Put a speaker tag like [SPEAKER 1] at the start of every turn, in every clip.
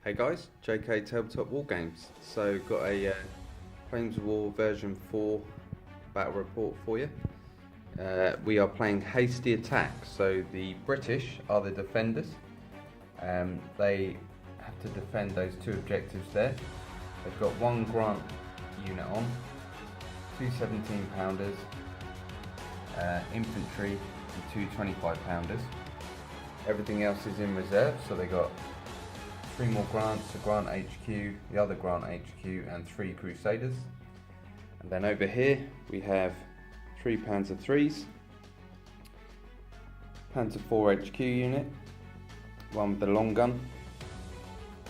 [SPEAKER 1] Hey guys, JK Tabletop War Games. So got a Flames of War version 4 battle report for you. We are playing Hasty Attack. So the British are the defenders. They have to defend those two objectives there. They've got one Grant unit on, two 17-pounders, infantry and two 25-pounders. Everything else is in reserve, so they got 3 more Grants, a Grant HQ, the other Grant HQ, and 3 Crusaders. And then over here we have 3 Panzer IIIs, Panzer IV HQ unit, one with the long gun,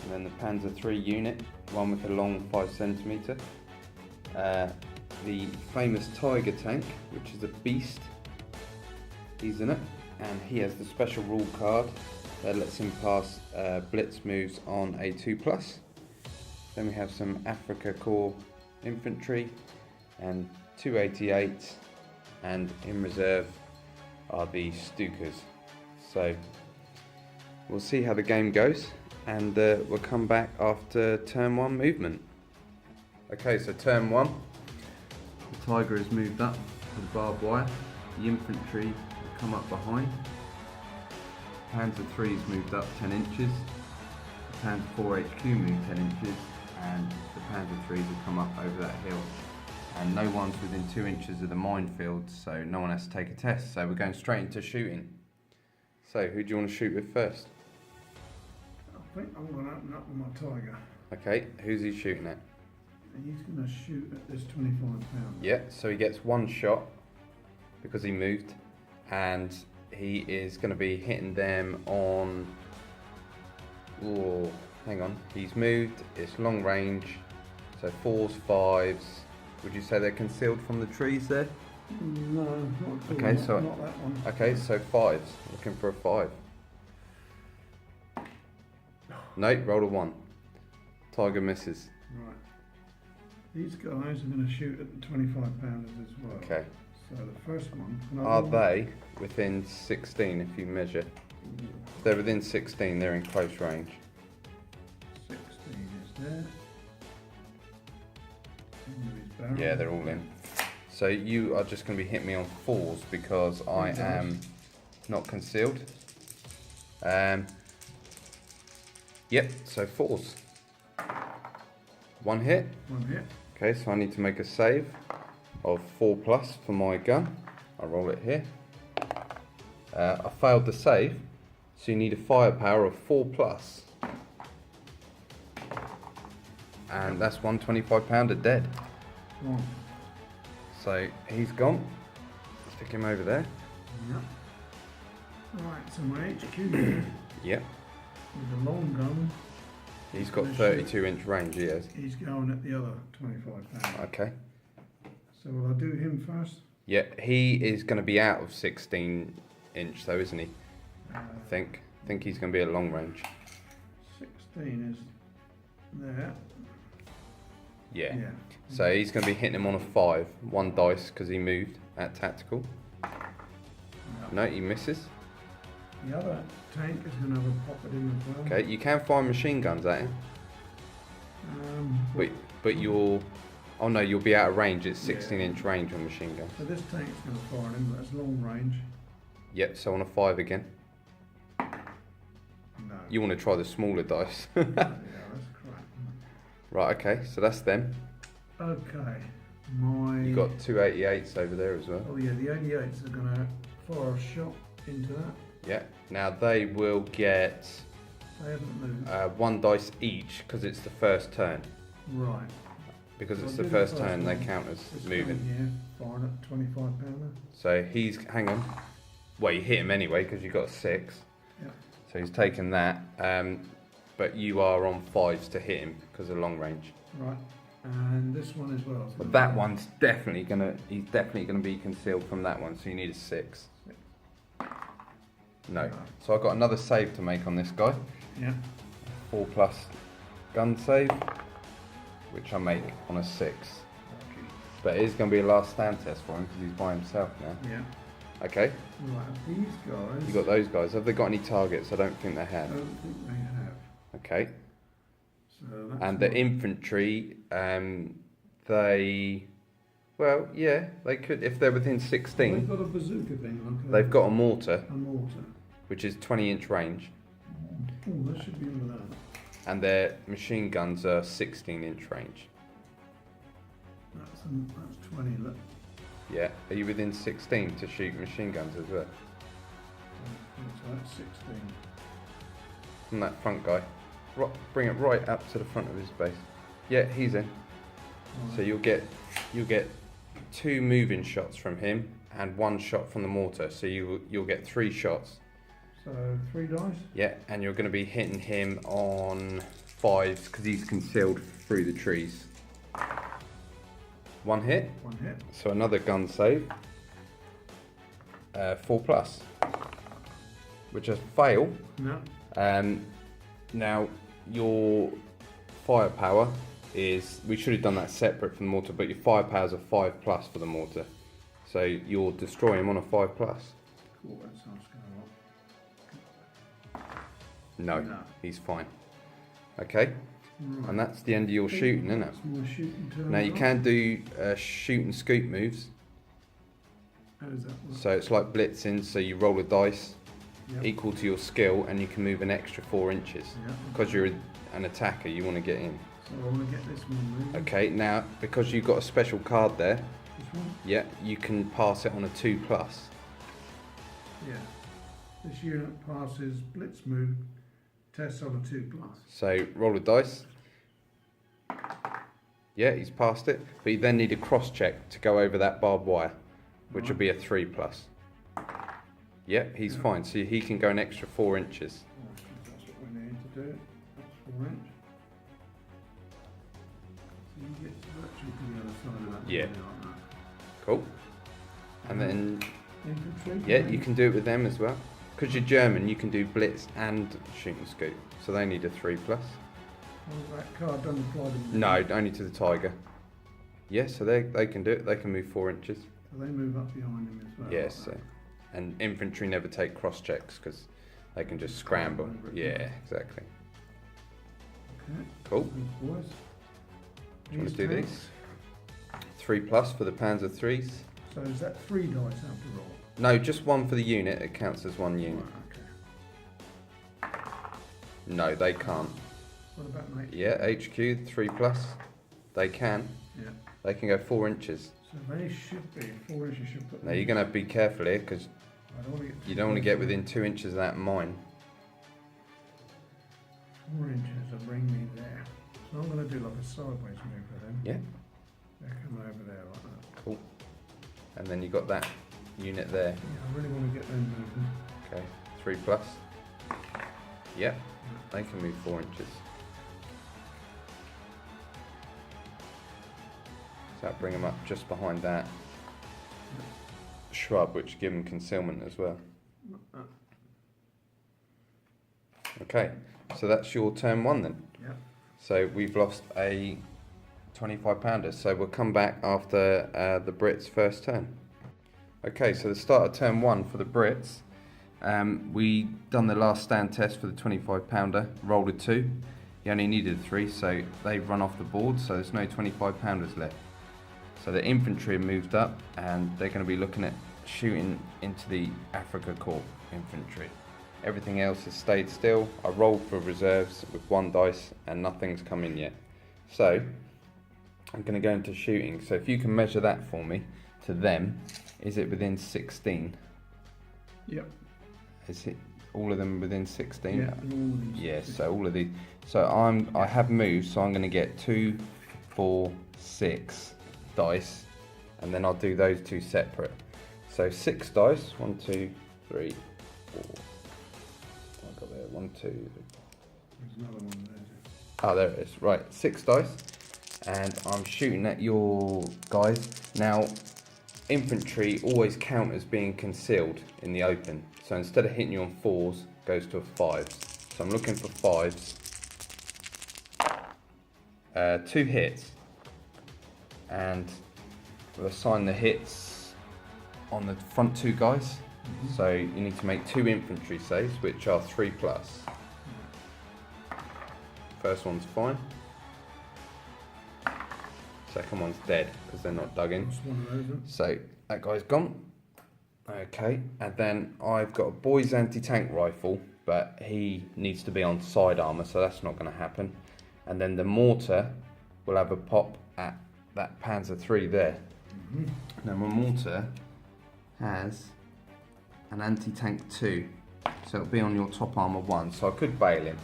[SPEAKER 1] and then the Panzer III unit, one with the long 5cm. The famous Tiger tank, which is a beast, he's in it, and he has the special rule card that lets him pass blitz moves on a 2+. Then we have some Afrika Korps infantry and 288, and in reserve are the Stukas. So we'll see how the game goes, and we'll come back after turn 1 movement. Okay, so turn 1, the Tiger has moved up to the barbed wire, the infantry will come up behind. Panzer III's moved up 10 inches, the Panzer IV HQ moved 10 inches, and the Panzer III's will come up over that hill. And no one's within 2 inches of the minefield, so no one has to take a test. So we're going straight into shooting. So who do you want to shoot with first?
[SPEAKER 2] I think I'm going to open up with my Tiger.
[SPEAKER 1] Okay, who's he shooting at?
[SPEAKER 2] He's going to shoot at this 25-pounder.
[SPEAKER 1] Yeah, so he gets 1 shot because he moved, and he is going to be hitting them on, oh, hang on, he's moved, it's long range, so 4s, 5s. Would you say they're concealed from the trees there?
[SPEAKER 2] No, not at all.
[SPEAKER 1] Okay, so
[SPEAKER 2] not that one.
[SPEAKER 1] Okay, so 5s, looking for a 5. No, roll a 1. Tiger misses.
[SPEAKER 2] Right. These guys are going to shoot at the 25-pounders as well.
[SPEAKER 1] Okay.
[SPEAKER 2] So the first one.
[SPEAKER 1] Are they within 16 if you measure? If they're within 16, they're in close range.
[SPEAKER 2] 16 is there. Into his barrel.
[SPEAKER 1] Yeah, they're all in. So you are just going to be hitting me on 4s because I am not concealed. Yep, so 4s. 1 hit.
[SPEAKER 2] 1 hit.
[SPEAKER 1] Okay, so I need to make a save of 4+ for my gun. I'll roll it here. I failed the save, so you need a firepower of 4+. And that's 1 25-pounder dead.
[SPEAKER 2] 1.
[SPEAKER 1] So he's gone. Stick him over there.
[SPEAKER 2] Yep. Right, so my HQ unit
[SPEAKER 1] Yep.
[SPEAKER 2] with the long gun.
[SPEAKER 1] He's got 32-inch range, he has.
[SPEAKER 2] He's going at the other 25-pounder.
[SPEAKER 1] Okay.
[SPEAKER 2] So will I do him first?
[SPEAKER 1] Yeah, he is going to be out of 16-inch though, isn't he? I think he's going to be at long range.
[SPEAKER 2] 16 is there.
[SPEAKER 1] Yeah.
[SPEAKER 2] Yeah.
[SPEAKER 1] So he's going to be hitting him on a 5. 1 dice because he moved at tactical. No, he misses.
[SPEAKER 2] The other tank is going to have a pop at him as well.
[SPEAKER 1] Okay, you can fire machine guns at him, but you'll... Oh no, you'll be out of range. It's 16-inch range on machine guns.
[SPEAKER 2] So this tank's going to fire at him, but it's long range.
[SPEAKER 1] Yep, so on a 5 again.
[SPEAKER 2] No.
[SPEAKER 1] You want to try the smaller dice.
[SPEAKER 2] Yeah, that's crap.
[SPEAKER 1] Right, okay, so that's them.
[SPEAKER 2] Okay. My...
[SPEAKER 1] You've got 288s over there as well.
[SPEAKER 2] Oh yeah, the 88s are going to fire a shot into that.
[SPEAKER 1] Yeah, now they will get
[SPEAKER 2] They haven't moved.
[SPEAKER 1] 1 dice each because it's the first turn.
[SPEAKER 2] Right.
[SPEAKER 1] Because
[SPEAKER 2] So
[SPEAKER 1] it's
[SPEAKER 2] I'll
[SPEAKER 1] the
[SPEAKER 2] do
[SPEAKER 1] first turn, they
[SPEAKER 2] one.
[SPEAKER 1] count as
[SPEAKER 2] This
[SPEAKER 1] moving.
[SPEAKER 2] guy here, firing at 25-pounder.
[SPEAKER 1] So he's, hang on. Well, you hit him anyway because you got a 6.
[SPEAKER 2] Yeah.
[SPEAKER 1] So he's taken that. But you are on 5s to hit him because of long range.
[SPEAKER 2] Right. And this one as well.
[SPEAKER 1] But that one's definitely he's definitely gonna be concealed from that one. So you need a 6. No. So I've got another save to make on this guy.
[SPEAKER 2] Yeah.
[SPEAKER 1] 4+ gun save, which I make on a 6.
[SPEAKER 2] Okay.
[SPEAKER 1] But it is going to be a last stand test for him because he's by himself now.
[SPEAKER 2] Yeah.
[SPEAKER 1] Okay,
[SPEAKER 2] Right, these guys...
[SPEAKER 1] you got those guys. Have they got any targets? I don't think they
[SPEAKER 2] I
[SPEAKER 1] have.
[SPEAKER 2] don't think they have.
[SPEAKER 1] Okay,
[SPEAKER 2] So that's
[SPEAKER 1] And the
[SPEAKER 2] what-
[SPEAKER 1] infantry, they, well, yeah, they could, if they're within
[SPEAKER 2] They've
[SPEAKER 1] 16,
[SPEAKER 2] got a bazooka thing, like
[SPEAKER 1] they've got a mortar,
[SPEAKER 2] a mortar.
[SPEAKER 1] which is 20-inch range,
[SPEAKER 2] Oh, that should be under that.
[SPEAKER 1] and their machine guns are 16-inch range.
[SPEAKER 2] That's 20. Look,
[SPEAKER 1] Yeah, are you within 16 to shoot machine guns as well?
[SPEAKER 2] so that's 16.
[SPEAKER 1] From that front guy. Bring it right up to the front of his base. Yeah, he's in. So you'll get 2 moving shots from him and 1 shot from the mortar. So you'll get 3 shots.
[SPEAKER 2] So 3 dice.
[SPEAKER 1] Yeah, and you're going to be hitting him on 5s because he's concealed through the trees. 1 hit.
[SPEAKER 2] 1 hit.
[SPEAKER 1] So another gun save. 4+, which is fail.
[SPEAKER 2] No.
[SPEAKER 1] Now your firepower is, we should have done that separate from the mortar, but your firepower is a 5+ for the mortar. So you'll destroy him on a 5+.
[SPEAKER 2] Cool, that sounds kind of
[SPEAKER 1] No,
[SPEAKER 2] No.
[SPEAKER 1] he's fine. Okay,
[SPEAKER 2] right.
[SPEAKER 1] and that's the end of your shooting, isn't it?
[SPEAKER 2] That's my shooting turn.
[SPEAKER 1] Now you
[SPEAKER 2] right?
[SPEAKER 1] can do shoot and scoop moves.
[SPEAKER 2] How does that work?
[SPEAKER 1] So it's like blitzing, so you roll a dice
[SPEAKER 2] Yep.
[SPEAKER 1] equal to your skill and you can move an extra 4 inches.
[SPEAKER 2] Yeah.
[SPEAKER 1] Because you're an attacker, you want to get in.
[SPEAKER 2] So I want to get this one moving.
[SPEAKER 1] Okay, now because you've got a special card there,
[SPEAKER 2] This one?
[SPEAKER 1] yeah, you can pass it on a 2+.
[SPEAKER 2] Yeah. This unit passes blitz move test on a 2+.
[SPEAKER 1] So roll a dice. Yeah, he's passed it, but you then need a cross check to go over that barbed wire, which will be a 3+. Yeah, he's
[SPEAKER 2] Yeah.
[SPEAKER 1] fine. So he can go an extra 4 inches.
[SPEAKER 2] Oh, I think that's what we need to do. That's 4 inch. So you get virtually to the other side of that.
[SPEAKER 1] Yeah.
[SPEAKER 2] something like that.
[SPEAKER 1] Cool. And then,
[SPEAKER 2] Infantry.
[SPEAKER 1] yeah, you can do it with them as well. Because you're German, you can do blitz and shoot and scoop. So they need a 3+.
[SPEAKER 2] Well, that card doesn't apply to them.
[SPEAKER 1] No, only to the tiger. Yeah, so they can do it. They can move 4 inches.
[SPEAKER 2] So they move up behind him as well.
[SPEAKER 1] Yeah,
[SPEAKER 2] like
[SPEAKER 1] so.
[SPEAKER 2] that.
[SPEAKER 1] And infantry never take cross checks because they can just scramble. Yeah, exactly.
[SPEAKER 2] Okay.
[SPEAKER 1] Cool.
[SPEAKER 2] Thanks, boys.
[SPEAKER 1] Do you want to do
[SPEAKER 2] tanks.
[SPEAKER 1] these? 3+ for the Panzer 3s.
[SPEAKER 2] So is that 3 dice after roll?
[SPEAKER 1] No, just 1 for the unit. It counts as 1 unit.
[SPEAKER 2] Right, okay.
[SPEAKER 1] No, they can't.
[SPEAKER 2] What about mate?
[SPEAKER 1] Yeah, HQ 3+. They can.
[SPEAKER 2] Yeah.
[SPEAKER 1] They can go 4 inches.
[SPEAKER 2] So they should be 4 inches. Should put.
[SPEAKER 1] Now you're going to be careful here because
[SPEAKER 2] I don't want to get.
[SPEAKER 1] you don't want to get within 2 inches of that mine.
[SPEAKER 2] 4 inches will bring me there. So I'm going to do like a sideways move for them.
[SPEAKER 1] Yeah.
[SPEAKER 2] They come over there like that.
[SPEAKER 1] Cool. And then you got that unit there.
[SPEAKER 2] Yeah, I really want to get them moving.
[SPEAKER 1] Okay, 3+. Yep, they can move 4 inches. So that'll bring them up just behind that shrub, which give them concealment as well. Okay, so that's your turn 1 then.
[SPEAKER 2] Yeah.
[SPEAKER 1] So we've lost a 25 pounder, so we'll come back after the Brits' first turn. Okay, so the start of turn 1 for the Brits, we done the last stand test for the 25 pounder, rolled a 2. He only needed a 3, so they've run off the board, so there's no 25 pounders left. So the infantry have moved up and they're going to be looking at shooting into the Afrika Korps infantry. Everything else has stayed still. I rolled for reserves with 1 dice and nothing's come in yet. So I'm going to go into shooting. So if you can measure that for me to them, is it within 16?
[SPEAKER 2] Yep.
[SPEAKER 1] Is it all of them within 16?
[SPEAKER 2] Yeah. and all of these
[SPEAKER 1] Yeah,
[SPEAKER 2] six.
[SPEAKER 1] so all of these. So I have moved, so I'm going to get 2, 4, 6 dice, and then I'll do those 2 separate. So 6 dice. 1, 2, 3, 4. I got there. 1, 2.
[SPEAKER 2] There's another one there.
[SPEAKER 1] Oh, there it is. Right, 6 dice, and I'm shooting at your guys. Now, infantry always count as being concealed in the open. So instead of hitting you on 4s, goes to a 5s. So I'm looking for 5s. 2 hits, and we'll assign the hits on the front 2 guys. So you need to make 2 infantry saves, which are 3+. First one's fine. Second one's dead because they're not dug in.
[SPEAKER 2] It's one of those, isn't it?
[SPEAKER 1] So that guy's gone. Okay, and then I've got a boy's anti-tank rifle, but he needs to be on side armour, so that's not going to happen. And then the mortar will have a pop at that Panzer III there. Now my mortar has an anti-tank 2, so it'll be on your top armour 1, so I could bail him.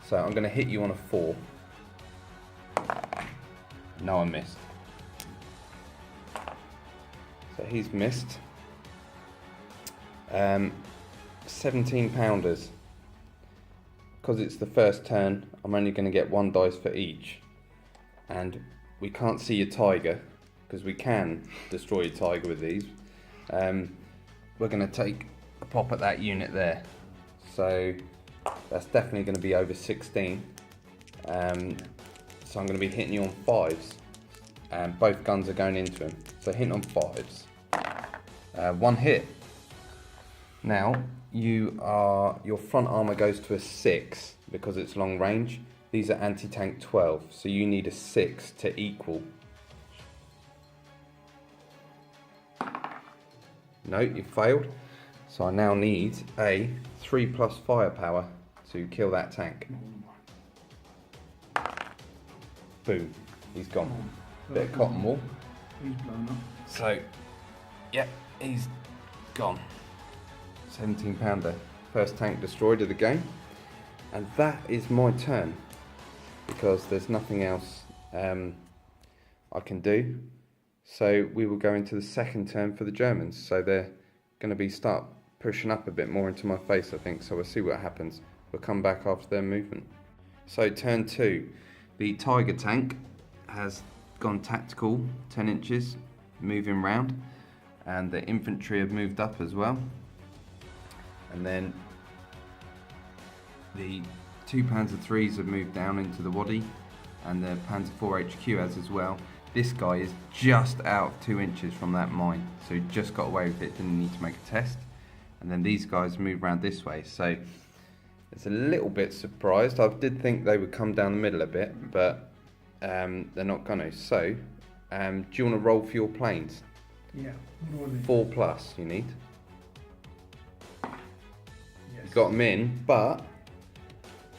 [SPEAKER 1] So I'm going to hit you on a 4. No, I missed. So he's missed. 17 pounders. Because it's the first turn, I'm only going to get 1 dice for each. And we can't see your tiger, because we can destroy your tiger with these. We're going to take a pop at that unit there. So that's definitely going to be over 16. So I'm going to be hitting you on 5s. And both guns are going into him. So hitting on 5s. 1 hit. Now, your front armour goes to a 6 because it's long range. These are anti-tank 12, so you need a 6 to equal. No, you failed. So I now need a 3+ firepower to kill that tank. Boom, he's gone. Bit of cotton wool.
[SPEAKER 2] He's blown up.
[SPEAKER 1] So, yeah, he's gone. 17 pounder. First tank destroyed of the game. And that is my turn. Because there's nothing else I can do. So we will go into the second turn for the Germans. So they're going to start pushing up a bit more into my face, I think. So we'll see what happens. We'll come back after their movement. So turn 2. The Tiger tank has gone tactical 10 inches, moving round. And the infantry have moved up as well. And then the 2 Panzer IIIs have moved down into the wadi, and the Panzer IV HQ has as well. This guy is just out of 2 inches from that mine, so he just got away with it, didn't need to make a test. And then these guys move around this way, so it's a little bit surprised. I did think they would come down the middle a bit, but they're not gonna. So, do you want to roll for your planes?
[SPEAKER 2] Yeah. What do I need?
[SPEAKER 1] 4+ you need.
[SPEAKER 2] Yes.
[SPEAKER 1] You got them in, but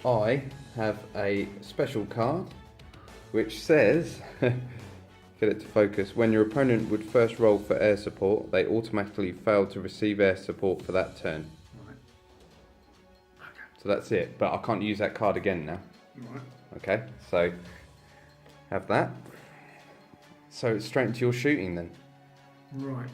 [SPEAKER 1] I have a special card which says, get it to focus, when your opponent would first roll for air support, they automatically fail to receive air support for that turn.
[SPEAKER 2] Right. Okay.
[SPEAKER 1] So that's it, but I can't use that card again now.
[SPEAKER 2] Right.
[SPEAKER 1] Okay, so have that. So it's straight into your shooting then.
[SPEAKER 2] Right.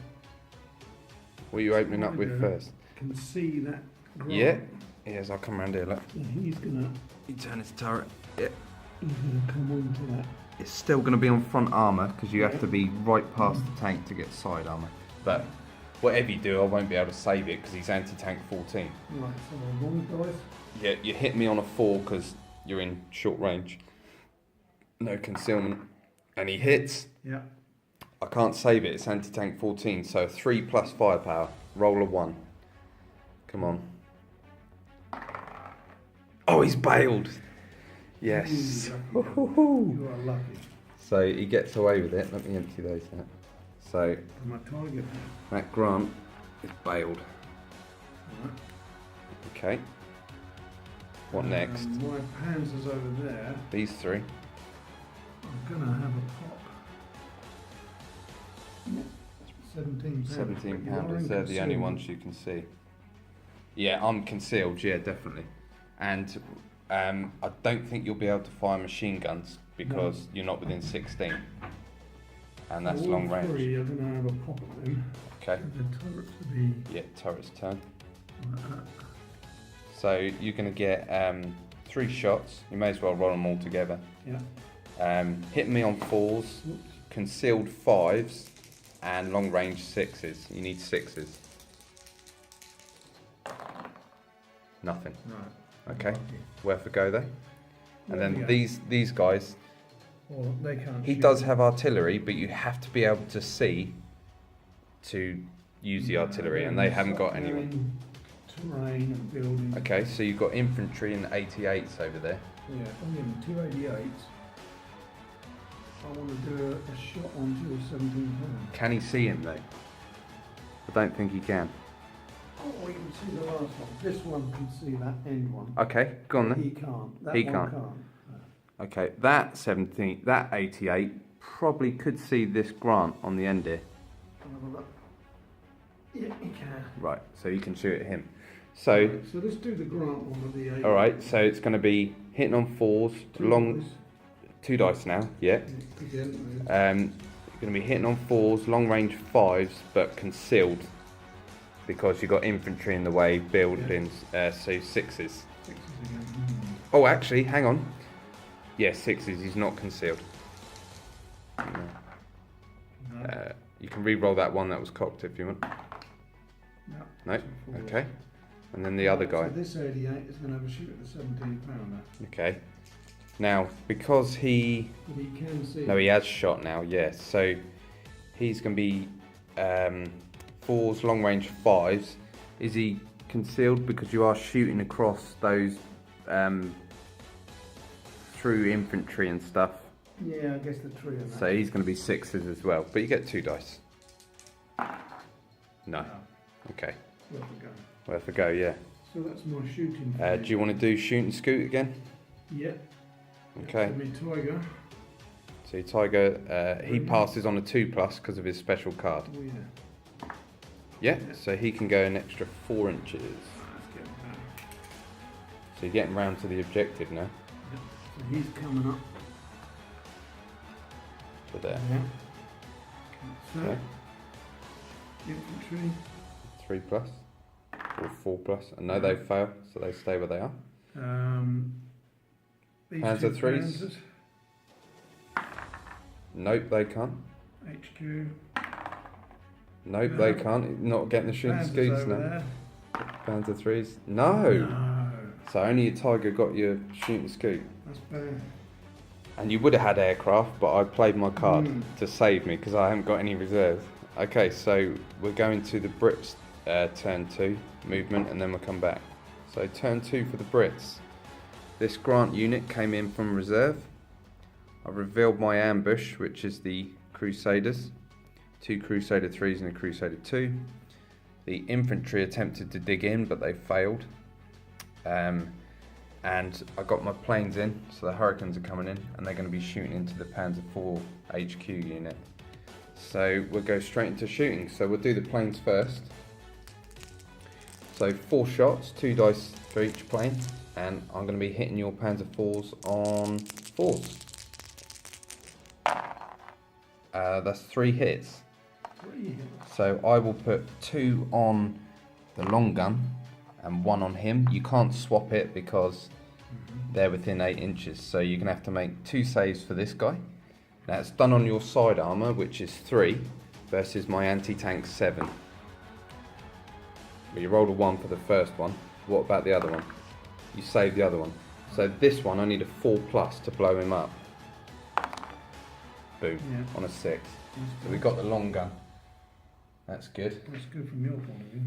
[SPEAKER 1] What are you opening up with first?
[SPEAKER 2] Can see that.
[SPEAKER 1] Yeah. Yes, I'll come around here, look.
[SPEAKER 2] So he's gonna
[SPEAKER 1] You turn his turret. Yeah.
[SPEAKER 2] come onto that.
[SPEAKER 1] It's still going to be on front armour because you have to be right past the tank to get side armour. But whatever you do, I won't be able to save it because he's anti-tank 14.
[SPEAKER 2] Right, so one dice.
[SPEAKER 1] Yeah, you hit me on a 4 because you're in short range. No concealment. And he hits.
[SPEAKER 2] Yeah.
[SPEAKER 1] I can't save it, it's anti-tank 14, so 3+ firepower. Roll a 1. Come on. Oh, he's bailed. Yes.
[SPEAKER 2] Ooh, you are lucky.
[SPEAKER 1] So he gets away with it. Let me empty those out. So
[SPEAKER 2] My target.
[SPEAKER 1] that Grant is bailed.
[SPEAKER 2] Right.
[SPEAKER 1] Okay. What next?
[SPEAKER 2] My Panzer's over there.
[SPEAKER 1] These 3.
[SPEAKER 2] I'm gonna have a pop. 17 pounds.
[SPEAKER 1] 17
[SPEAKER 2] But you are
[SPEAKER 1] pounders.
[SPEAKER 2] in
[SPEAKER 1] They're the only
[SPEAKER 2] concealment.
[SPEAKER 1] ones you can see. Yeah, I'm concealed. Yeah, definitely. And I don't think you'll be able to fire machine guns because you're not within 16, and that's
[SPEAKER 2] All
[SPEAKER 1] long range.
[SPEAKER 2] 3 are gonna have a pop at them.
[SPEAKER 1] Okay.
[SPEAKER 2] The turrets will be
[SPEAKER 1] Yeah, turret's turn.
[SPEAKER 2] like that.
[SPEAKER 1] So you're going to get 3 shots. You may as well roll them all together.
[SPEAKER 2] Yeah.
[SPEAKER 1] Hit me on 4s,
[SPEAKER 2] Oops.
[SPEAKER 1] concealed 5s, and long range 6s. You need 6s. Nothing.
[SPEAKER 2] Right.
[SPEAKER 1] Okay.
[SPEAKER 2] Lucky.
[SPEAKER 1] Worth a go though. And then
[SPEAKER 2] Yeah.
[SPEAKER 1] these guys.
[SPEAKER 2] Well, they can't
[SPEAKER 1] He
[SPEAKER 2] shoot.
[SPEAKER 1] does have artillery, but you have to be able to see to use the artillery, and they haven't got anyone.
[SPEAKER 2] Terrain and buildings.
[SPEAKER 1] Okay, so you've got infantry and 88s over there.
[SPEAKER 2] Yeah, I'm getting 288. I want to do a shot onto your 17 pound.
[SPEAKER 1] Can he see him though? I don't think he can.
[SPEAKER 2] Oh, we can see the last one. This one can see that end one.
[SPEAKER 1] Okay, go on then.
[SPEAKER 2] He can't. That
[SPEAKER 1] He
[SPEAKER 2] one
[SPEAKER 1] can't.
[SPEAKER 2] can't.
[SPEAKER 1] Okay, that 17, that 88 probably could see this Grant on the end here.
[SPEAKER 2] Have a look. Yeah, he can.
[SPEAKER 1] Right, so you can shoot at him. So,
[SPEAKER 2] So let's do the Grant one with the 8.
[SPEAKER 1] all right, so it's going to be hitting on fours, long, 2 dice now, yeah.
[SPEAKER 2] Again,
[SPEAKER 1] You're going to be hitting on fours, long range fives, but concealed because you've got infantry in the way, buildings, so sixes.
[SPEAKER 2] 6s again.
[SPEAKER 1] Oh, actually, hang on. Yeah, sixes, he's not concealed.
[SPEAKER 2] No.
[SPEAKER 1] You can re-roll that one that was cocked if you want. No? Okay. And then the other guy.
[SPEAKER 2] So this 88 is going to have a shoot at the 17 pounder.
[SPEAKER 1] Okay. Now, because he...
[SPEAKER 2] But he can see.
[SPEAKER 1] No, he has shot now, yes. So he's going to be fours, long range fives. Is he concealed because you are shooting across those through infantry and stuff?
[SPEAKER 2] Yeah, I guess the tree and that.
[SPEAKER 1] So he's going to be sixes as well, but you get 2 dice. No. Okay.
[SPEAKER 2] Worth a go.
[SPEAKER 1] Worth a go, yeah.
[SPEAKER 2] So that's my shooting.
[SPEAKER 1] Do you want to do shoot and scoot again?
[SPEAKER 2] Yeah.
[SPEAKER 1] Okay.
[SPEAKER 2] Me Tiger.
[SPEAKER 1] So Tiger, he passes on a 2+ because of his special card.
[SPEAKER 2] Oh yeah.
[SPEAKER 1] Yeah, so he can go an extra 4 inches.
[SPEAKER 2] Let's get him back.
[SPEAKER 1] So you're getting round to the objective now.
[SPEAKER 2] So he's coming up.
[SPEAKER 1] So there.
[SPEAKER 2] Yeah. So
[SPEAKER 1] Okay.
[SPEAKER 2] infantry.
[SPEAKER 1] 3+ or 4+. And no, they fail, so they stay where they are.
[SPEAKER 2] These
[SPEAKER 1] Panzer
[SPEAKER 2] two
[SPEAKER 1] threes.
[SPEAKER 2] Panzers,
[SPEAKER 1] Nope, they can't.
[SPEAKER 2] HQ.
[SPEAKER 1] Nope, they can't. Not getting the shooting
[SPEAKER 2] Panzers
[SPEAKER 1] scoots
[SPEAKER 2] over
[SPEAKER 1] now.
[SPEAKER 2] there.
[SPEAKER 1] Panzer 3s. No!
[SPEAKER 2] No.
[SPEAKER 1] So only a Tiger got your shooting scoot.
[SPEAKER 2] That's bad.
[SPEAKER 1] And you would have had aircraft, but I played my card to save me because I haven't got any reserves. Okay, so we're going to the Brits turn 2 movement and then we'll come back. So turn 2 for the Brits. This Grant unit came in from reserve. I revealed my ambush, which is the Crusaders. 2 Crusader 3s and a Crusader 2. The infantry attempted to dig in, but they failed. And I got my planes in, so the Hurricanes are coming in, and they're going to be shooting into the Panzer IV HQ unit. So we'll go straight into shooting. So we'll do the planes first. So 4 shots, 2 dice for each plane, and I'm going to be hitting your Panzer IVs on 4s. That's 3 hits.
[SPEAKER 2] 3 hits.
[SPEAKER 1] So I will put 2 on the long gun and 1 on him. You can't swap it because they're within 8 inches, so you're going to have to make 2 saves for this guy. Now it's done on your side armour, which is 3, versus my anti-tank 7. But you rolled a 1 for the first one. What about the other one? You saved the other one. So this one I need a 4+ to blow him up. Boom,
[SPEAKER 2] Yeah.
[SPEAKER 1] on a 6.
[SPEAKER 2] That's
[SPEAKER 1] So we got the long gun. That's good.
[SPEAKER 2] That's good from your point of view.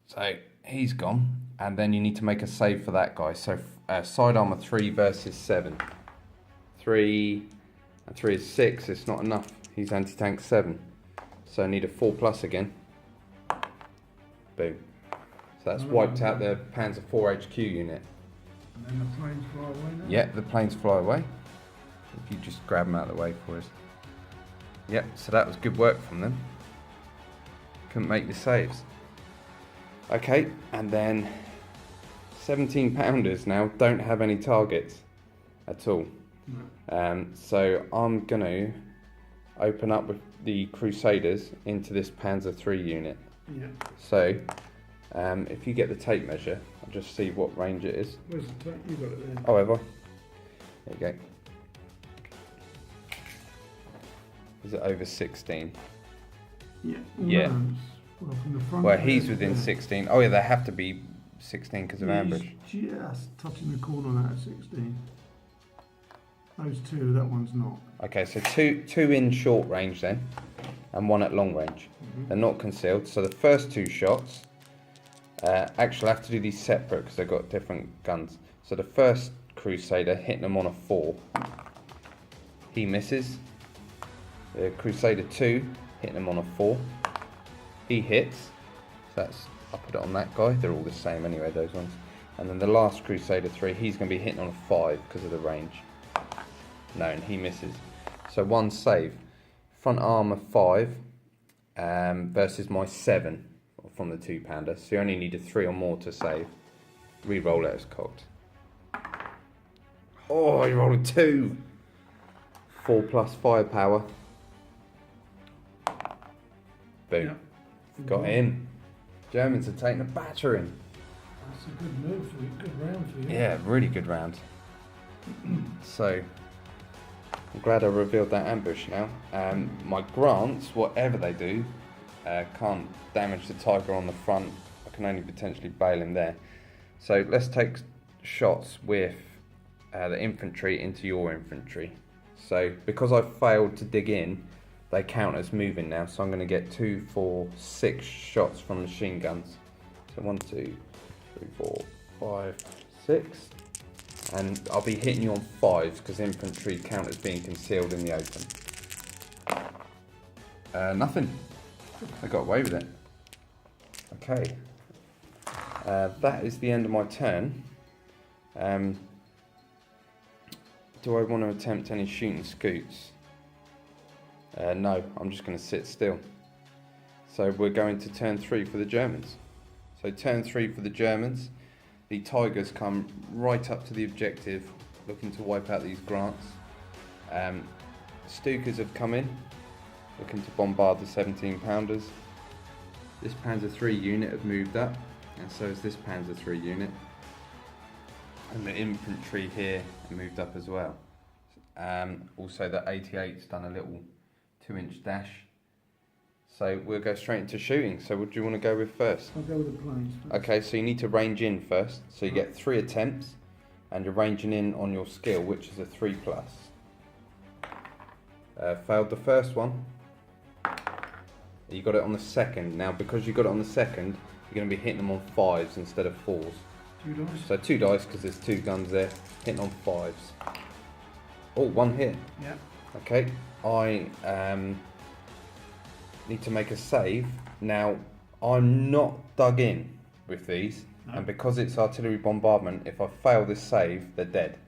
[SPEAKER 1] So he's gone, and then you need to make a save for that guy. So side armor 3 versus 7. 3 and 3 is 6. It's not enough. He's anti-tank 7. So I need a 4+ again. Boom. So that's wiped out the Panzer IV HQ unit.
[SPEAKER 2] And then the planes fly away now?
[SPEAKER 1] Yeah, the planes fly away. If you just grab them out of the way for us. Yep, so that was good work from them. Couldn't make the saves. Okay, and then 17 pounders now don't have any targets at all.
[SPEAKER 2] No.
[SPEAKER 1] So I'm going to open up with the Crusaders into this Panzer III unit.
[SPEAKER 2] Yeah.
[SPEAKER 1] So if you get the tape measure, I'll just see what range it is.
[SPEAKER 2] Where's the tape? You got it there.
[SPEAKER 1] Oh, have I? There you go. Is it over 16?
[SPEAKER 2] Yeah.
[SPEAKER 1] Yeah.
[SPEAKER 2] No, well, from the front
[SPEAKER 1] Well,
[SPEAKER 2] there
[SPEAKER 1] he's
[SPEAKER 2] to
[SPEAKER 1] within
[SPEAKER 2] there.
[SPEAKER 1] 16. Oh, yeah, they have to be 16 because of ambush.
[SPEAKER 2] He's just touching the corner out of 16. Those 2, that one's not.
[SPEAKER 1] Okay, so two in short range then, and 1 at long range. They're not concealed. So the first 2 shots, actually I have to do these separate because they've got different guns. So the first Crusader, hitting them on a 4. He misses. The Crusader 2, hitting him on a 4. He hits. So that's, I'll put it on that guy. They're all the same anyway, those ones. And then the last Crusader 3, he's going to be hitting on a 5 because of the range. No, and he misses. So 1 save. Front armour 5 versus my 7 from the 2-pounder. So you only need a 3 or more to save. Re-roll it as cocked. Oh, you rolled a 2. 4 plus firepower. Boom.
[SPEAKER 2] Yep.
[SPEAKER 1] Got in. Germans are taking a battering.
[SPEAKER 2] That's a good move for you, good round for you.
[SPEAKER 1] Yeah, really good round. So, I'm glad I revealed that ambush now. My grants, whatever they do, can't damage the tiger on the front. I can only potentially bail him there. So let's take shots with the infantry into your infantry. So because I've failed to dig in, they count as moving now. So I'm going to get 2, 4, 6 shots from machine guns. So 1, 2, 3, 4, 5, 6. And I'll be hitting you on 5s because infantry count as being concealed in the open. Nothing. I got away with it. Okay. That is the end of my turn. Do I want to attempt any shooting scoots? No, I'm just going to sit still. So we're going to turn 3 for the Germans. So turn 3 for the Germans. The Tigers come right up to the objective, looking to wipe out these grants. Stukas have come in, looking to bombard the 17-pounders. This Panzer III unit have moved up, and so has this Panzer III unit. And the infantry here have moved up as well. Also the 88's done a little 2-inch dash. So we'll go straight into shooting. So what do you want to go with first?
[SPEAKER 2] I'll go with the planes first.
[SPEAKER 1] Okay, so you need to range in first. So you get 3 attempts, and you're ranging in on your skill, which is a 3+. Failed the first one. You got it on the second. Now, because you got it on the second, you're going to be hitting them on 5s instead of 4s.
[SPEAKER 2] 2 dice.
[SPEAKER 1] So 2 dice, because there's 2 guns there, hitting on 5s. Oh, 1 hit.
[SPEAKER 2] Yeah.
[SPEAKER 1] Okay, I need to make a save. Now, I'm not dug in with these,
[SPEAKER 2] No.
[SPEAKER 1] and because it's artillery bombardment, if I fail this save, they're dead.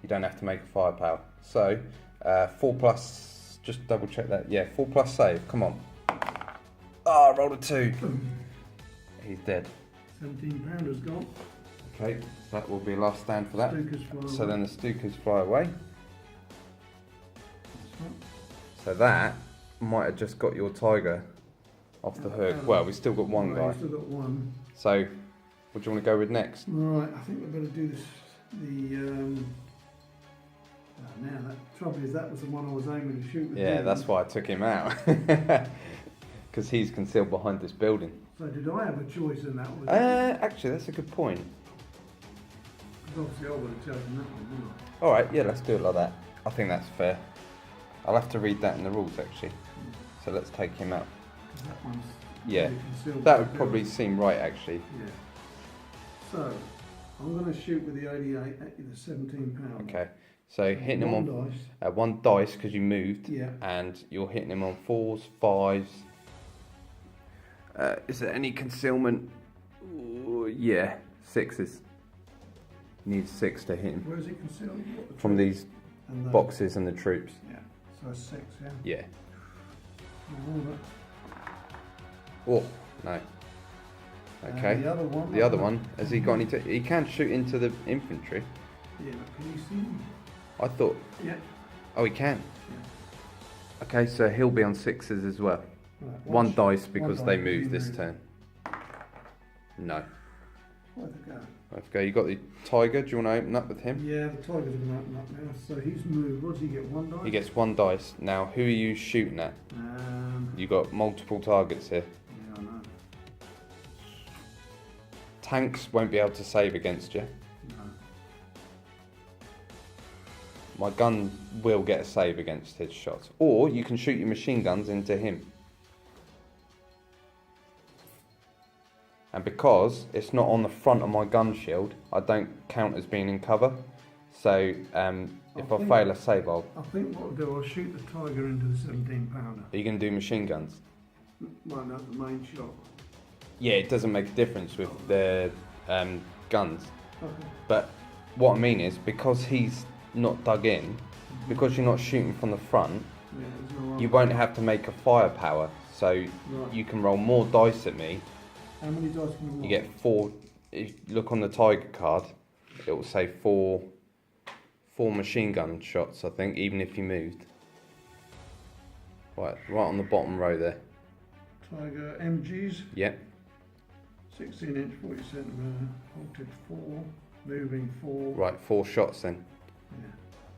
[SPEAKER 1] You don't have to make a firepower. So, 4+, just double check that. Yeah, 4+ save, come on. Ah, I rolled a 2. He's dead.
[SPEAKER 2] 17-pounders gone.
[SPEAKER 1] Okay, that will be last stand for that.
[SPEAKER 2] Stukas fly
[SPEAKER 1] So
[SPEAKER 2] away.
[SPEAKER 1] then the Stukas fly away.
[SPEAKER 2] That's right.
[SPEAKER 1] So that might have just got your tiger off the hook. Well, we've still got one
[SPEAKER 2] Right,
[SPEAKER 1] guy.
[SPEAKER 2] Still got one.
[SPEAKER 1] So, what do you want to go with next?
[SPEAKER 2] Right, I think we're going to do this. Now, the trouble is that was the one I was aiming to shoot with.
[SPEAKER 1] Yeah,
[SPEAKER 2] him.
[SPEAKER 1] that's why I took him out. Because he's concealed behind this building.
[SPEAKER 2] So did I have a choice in that one?
[SPEAKER 1] Actually, that's a good point.
[SPEAKER 2] Because obviously I would have chosen that one, wouldn't I?
[SPEAKER 1] Alright, yeah, let's do it like that. I think that's fair. I'll have to read that in the rules, actually. So let's take him out.
[SPEAKER 2] 'Cause that one's
[SPEAKER 1] Yeah,
[SPEAKER 2] really concealed
[SPEAKER 1] that
[SPEAKER 2] by
[SPEAKER 1] would
[SPEAKER 2] the
[SPEAKER 1] probably
[SPEAKER 2] building.
[SPEAKER 1] seem right, actually.
[SPEAKER 2] Yeah. So, I'm going to shoot with the 88 at the 17-pound.
[SPEAKER 1] Okay, so hitting him on
[SPEAKER 2] dice.
[SPEAKER 1] 1 dice because you moved.
[SPEAKER 2] Yeah.
[SPEAKER 1] And you're hitting him on 4s, 5s. Is there any concealment? Ooh, yeah, 6s. Need 6 to hit him
[SPEAKER 2] Where is it concealed?
[SPEAKER 1] from these
[SPEAKER 2] And those.
[SPEAKER 1] boxes and the troops.
[SPEAKER 2] Yeah. So 6, yeah.
[SPEAKER 1] Yeah.
[SPEAKER 2] Oh,
[SPEAKER 1] Oh, no. Okay.
[SPEAKER 2] the other one.
[SPEAKER 1] The other one, has he got any? He can shoot into the infantry.
[SPEAKER 2] Yeah, but can you see him?
[SPEAKER 1] I thought.
[SPEAKER 2] Yeah.
[SPEAKER 1] Oh, he can.
[SPEAKER 2] Yeah.
[SPEAKER 1] Okay, so he'll be on 6s as well.
[SPEAKER 2] Right,
[SPEAKER 1] 1
[SPEAKER 2] watch.
[SPEAKER 1] dice because
[SPEAKER 2] One
[SPEAKER 1] they
[SPEAKER 2] dice,
[SPEAKER 1] moved
[SPEAKER 2] you
[SPEAKER 1] this
[SPEAKER 2] move.
[SPEAKER 1] turn. No.
[SPEAKER 2] Where'd they go?
[SPEAKER 1] Okay, you got the tiger. Do you want to open up with him?
[SPEAKER 2] Yeah, the tiger's going to open up now. So he's moved. What does he get? 1 dice?
[SPEAKER 1] He gets 1 dice. Now, who are you shooting at? You got multiple targets here.
[SPEAKER 2] Yeah, I know.
[SPEAKER 1] Tanks won't be able to save against you.
[SPEAKER 2] No.
[SPEAKER 1] My gun will get a save against his shots. Or you can shoot your machine guns into him. And because it's not on the front of my gun shield, I don't count as being in cover. So if I fail a save,
[SPEAKER 2] I think what I'll do, I'll shoot the Tiger into the 17-pounder.
[SPEAKER 1] are you going to do machine guns?
[SPEAKER 2] Well, not the main shot.
[SPEAKER 1] Yeah, it doesn't make a difference with the guns.
[SPEAKER 2] Okay.
[SPEAKER 1] But what I mean is, because he's not dug in, because you're not shooting from the front,
[SPEAKER 2] Yeah, there's no
[SPEAKER 1] you
[SPEAKER 2] other-
[SPEAKER 1] won't have to make a firepower. So
[SPEAKER 2] Right.
[SPEAKER 1] you can roll more dice at me.
[SPEAKER 2] How many dice can you roll?
[SPEAKER 1] You get 4. If you look on the Tiger card, it will say 4 machine gun shots, I think, even if you moved. Right on the bottom row there.
[SPEAKER 2] Tiger MGs,
[SPEAKER 1] Yep.
[SPEAKER 2] 16-inch, 40 centimetre, halted 4, moving 4.
[SPEAKER 1] Right, 4 shots then.
[SPEAKER 2] Yeah,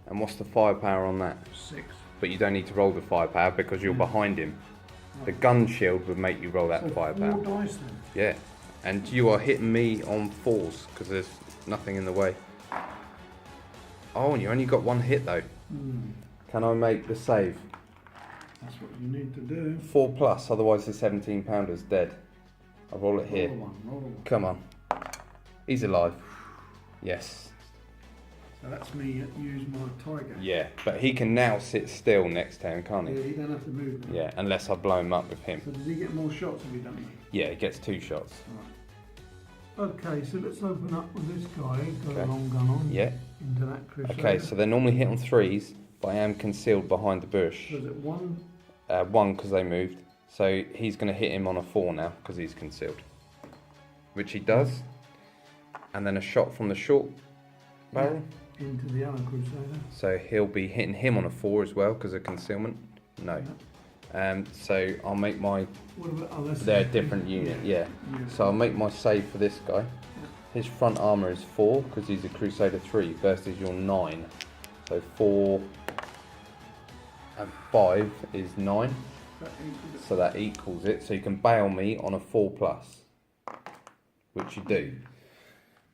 [SPEAKER 1] And what's the firepower on that?
[SPEAKER 2] 6.
[SPEAKER 1] But you don't need to roll the firepower because you're behind him. The gun shield would make you roll that
[SPEAKER 2] So
[SPEAKER 1] firepower.
[SPEAKER 2] 4 dice then.
[SPEAKER 1] Yeah. And you are hitting me on 4s because there's nothing in the way. Oh, and you only got 1 hit though. Can I make the save?
[SPEAKER 2] That's what you need to do.
[SPEAKER 1] 4 plus, otherwise the 17-pounder's dead. I'll roll it here.
[SPEAKER 2] Roll one, roll one.
[SPEAKER 1] Come on. He's alive. Yes.
[SPEAKER 2] So that's me use my Tiger.
[SPEAKER 1] Yeah, but he can now sit still next turn, can't
[SPEAKER 2] Yeah,
[SPEAKER 1] he?
[SPEAKER 2] you don't have to move now.
[SPEAKER 1] Yeah, unless I blow him up with him.
[SPEAKER 2] So does he get more shots if he doesn't?
[SPEAKER 1] Yeah, he gets 2 shots.
[SPEAKER 2] Right. Okay, so let's open up with this guy. He's got
[SPEAKER 1] Okay.
[SPEAKER 2] a long gun on.
[SPEAKER 1] Yeah.
[SPEAKER 2] Into that Crusader.
[SPEAKER 1] Okay, so they normally hit on 3s, but I am concealed behind the bush.
[SPEAKER 2] Was it 1?
[SPEAKER 1] 1 because they moved. So he's going to hit him on a 4 now because he's concealed. Which he does. And then a shot from the short barrel.
[SPEAKER 2] Into the other Crusader.
[SPEAKER 1] So he'll be hitting him on a 4 as well because of concealment. No. So I'll make my...
[SPEAKER 2] What about, oh, that's
[SPEAKER 1] They're a different unit, yeah.
[SPEAKER 2] Yeah.
[SPEAKER 1] So I'll make my save for this guy. His front armour is 4 because he's a Crusader 3 versus your 9. So 4 and 5 is 9.
[SPEAKER 2] That equals it.
[SPEAKER 1] So that equals it. So you can bail me on a 4 plus, which you do.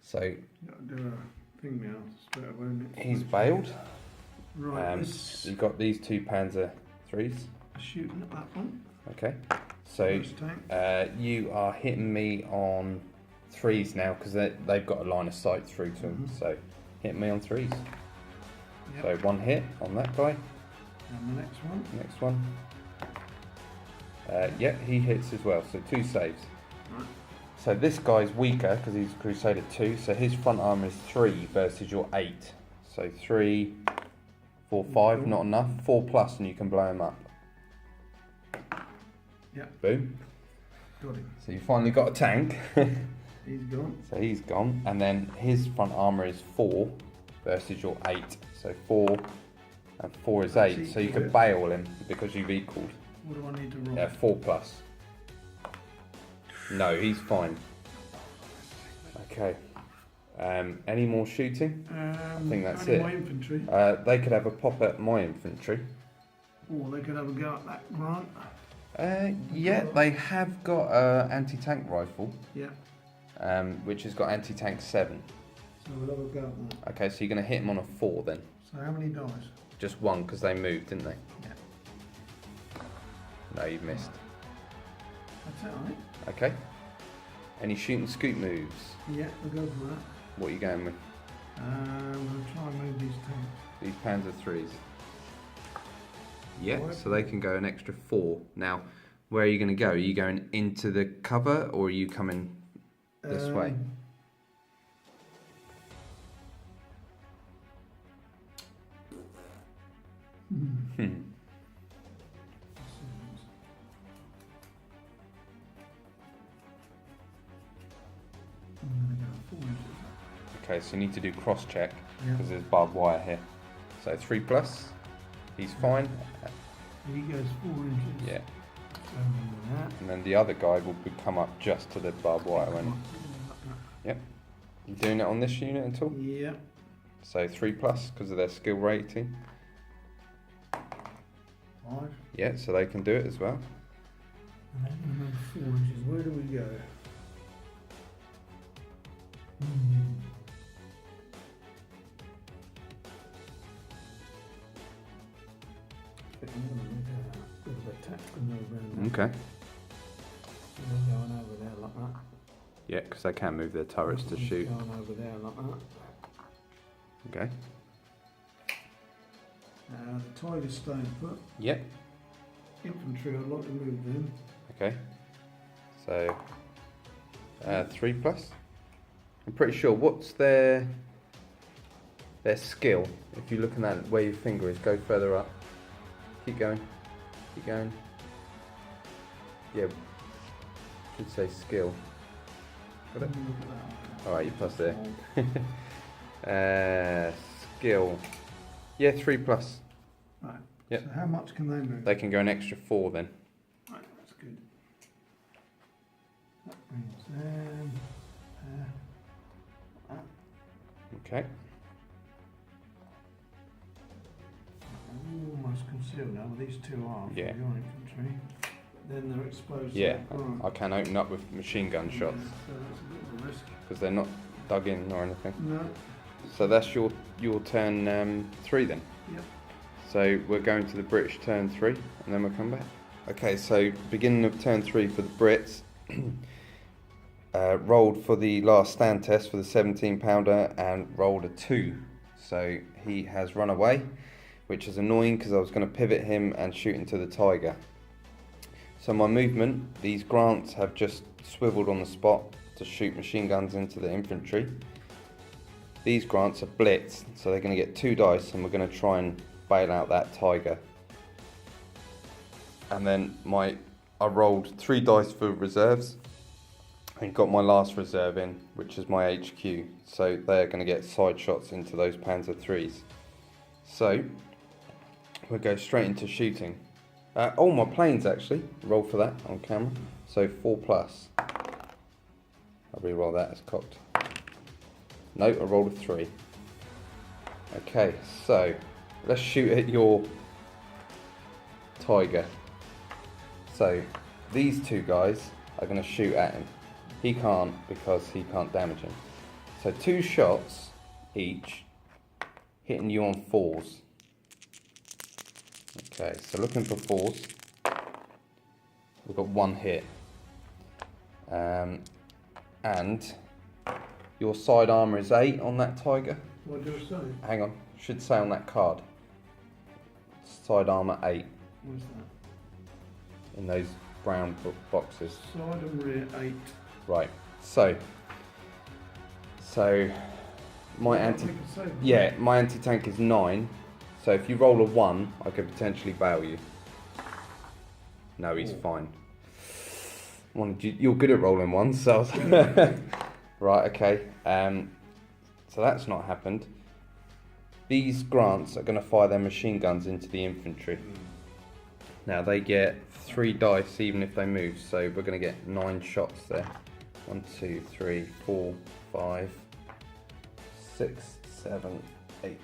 [SPEAKER 1] So
[SPEAKER 2] You got to do a thing now. Straight away, won't it?
[SPEAKER 1] he's bailed.
[SPEAKER 2] Right, this
[SPEAKER 1] You've got these 2 Panzer 3s.
[SPEAKER 2] shooting at that one.
[SPEAKER 1] Okay. So
[SPEAKER 2] First tank.
[SPEAKER 1] you are hitting me on 3s now because they've got a line of sight through to them.
[SPEAKER 2] Mhm.
[SPEAKER 1] So hit me on 3s.
[SPEAKER 2] Yep.
[SPEAKER 1] So 1 hit on that guy.
[SPEAKER 2] And the next one.
[SPEAKER 1] Next one. Yeah, he hits as well. So 2 saves.
[SPEAKER 2] Right.
[SPEAKER 1] So this guy's weaker because he's a Crusader 2. So his front armor is 3 versus your 8. So 3, 4, 5, not enough. 4 plus and you can blow him up.
[SPEAKER 2] Yep.
[SPEAKER 1] Boom.
[SPEAKER 2] Got him.
[SPEAKER 1] So you finally got a tank.
[SPEAKER 2] He's gone.
[SPEAKER 1] So he's gone. And then his front armor is 4 versus your 8. So 4 and 4 is 8. So you can bail him because you've equaled.
[SPEAKER 2] What do I need to roll?
[SPEAKER 1] Yeah, 4 plus. No, he's fine. Okay. Any more shooting?
[SPEAKER 2] I
[SPEAKER 1] think that's
[SPEAKER 2] only
[SPEAKER 1] it.
[SPEAKER 2] my infantry.
[SPEAKER 1] They could have a pop at my infantry.
[SPEAKER 2] Or they could have a go at that Grant.
[SPEAKER 1] Yeah, they have got an anti-tank rifle,
[SPEAKER 2] Yeah.
[SPEAKER 1] which has got anti-tank 7.
[SPEAKER 2] So we'll have a go at that.
[SPEAKER 1] Okay, so you're going to hit him on a 4 then.
[SPEAKER 2] So how many dice?
[SPEAKER 1] Just 1 because they moved, didn't they?
[SPEAKER 2] Yeah.
[SPEAKER 1] No, you've missed.
[SPEAKER 2] That's it, right?
[SPEAKER 1] Okay. Any shooting scoop moves?
[SPEAKER 2] Yeah, we'll go for that.
[SPEAKER 1] What are you going with?
[SPEAKER 2] We'll try and move these tanks.
[SPEAKER 1] These Panzer 3s. Yeah,
[SPEAKER 2] Right.
[SPEAKER 1] so they can go an extra 4. Now, where are you going to go? Are you going into the cover or are you coming this way? Hmm.
[SPEAKER 2] I'm going to go 4 inches.
[SPEAKER 1] Okay, so you need to do cross check
[SPEAKER 2] Yeah.
[SPEAKER 1] because there's barbed wire here. So 3 plus, he's fine.
[SPEAKER 2] He goes 4 inches.
[SPEAKER 1] Yeah,
[SPEAKER 2] So we'll do that.
[SPEAKER 1] and then the other guy will come up just to the barbed wire. When you doing it on this unit at all?
[SPEAKER 2] Yeah.
[SPEAKER 1] So 3 plus because of their skill rating.
[SPEAKER 2] 5.
[SPEAKER 1] Yeah, so they can do it as well.
[SPEAKER 2] And then we move 4 inches. Where do we go? I think I'm going to make a bit of a tactical move around there.
[SPEAKER 1] Okay.
[SPEAKER 2] They're going over there like that.
[SPEAKER 1] Yeah, because they can move their turrets to
[SPEAKER 2] One's
[SPEAKER 1] shoot.
[SPEAKER 2] Going over there like that.
[SPEAKER 1] Okay.
[SPEAKER 2] The Tiger's staying put.
[SPEAKER 1] Yep.
[SPEAKER 2] Infantry, I'd like to move them.
[SPEAKER 1] Okay. So 3 plus. I'm pretty sure. What's their skill? If you're looking at where your finger is, go further up. Keep going. Keep going. Yeah. Should say skill. Got it? Alright, you plus there. Skill. Yeah, 3 plus.
[SPEAKER 2] Right.
[SPEAKER 1] Yep.
[SPEAKER 2] So how much can they move?
[SPEAKER 1] They can go an extra 4 then.
[SPEAKER 2] Right, that's good. That brings them.
[SPEAKER 1] Okay.
[SPEAKER 2] Almost concealed now, but these two are for
[SPEAKER 1] Yeah.
[SPEAKER 2] your infantry. Then they're exposed
[SPEAKER 1] Yeah,
[SPEAKER 2] to the ground.
[SPEAKER 1] I can open up with machine gun shots
[SPEAKER 2] Yeah, so that's a bit of a risk.
[SPEAKER 1] because they're not dug in or anything.
[SPEAKER 2] No.
[SPEAKER 1] So that's your turn 3 then.
[SPEAKER 2] Yep.
[SPEAKER 1] So we're going to the British turn 3 and then we'll come back. Okay, so beginning of turn 3 for the Brits. Rolled for the last stand test for the 17 pounder and rolled a 2. So he has run away, which is annoying because I was going to pivot him and shoot into the Tiger. So my movement, these Grants have just swiveled on the spot to shoot machine guns into the infantry. These Grants are blitzed, so they're going to get 2 dice and we're going to try and bail out that Tiger. And then I rolled 3 dice for reserves and got my last reserve in, which is my HQ. So they're going to get side shots into those Panzer IIIs. So we'll go straight into shooting. Oh, my planes actually. Roll for that on camera. So 4 plus. I'll re-roll that as cocked. No, I rolled a 3. Okay, so let's shoot at your Tiger. So these 2 guys are going to shoot at him. He can't because he can't damage him. So 2 shots each, hitting you on 4s. Okay, so looking for 4s. We've got 1 hit. And your side armour is 8 on that Tiger.
[SPEAKER 2] What do I say?
[SPEAKER 1] Hang on, should say on that card. Side armour 8
[SPEAKER 2] What's that?
[SPEAKER 1] in those brown boxes.
[SPEAKER 2] Side and rear 8.
[SPEAKER 1] Right, so my anti,
[SPEAKER 2] Make a save.
[SPEAKER 1] yeah, my anti-tank is 9. So if you roll a 1, I could potentially bail you. No, he's fine. You're good at rolling 1s, so right, okay. So that's not happened. These Grants are going to fire their machine guns into the infantry. Now they get 3 dice even if they move, so we're going to get 9 shots there. 1, 2, 3, 4, 5, 6, 7, 8,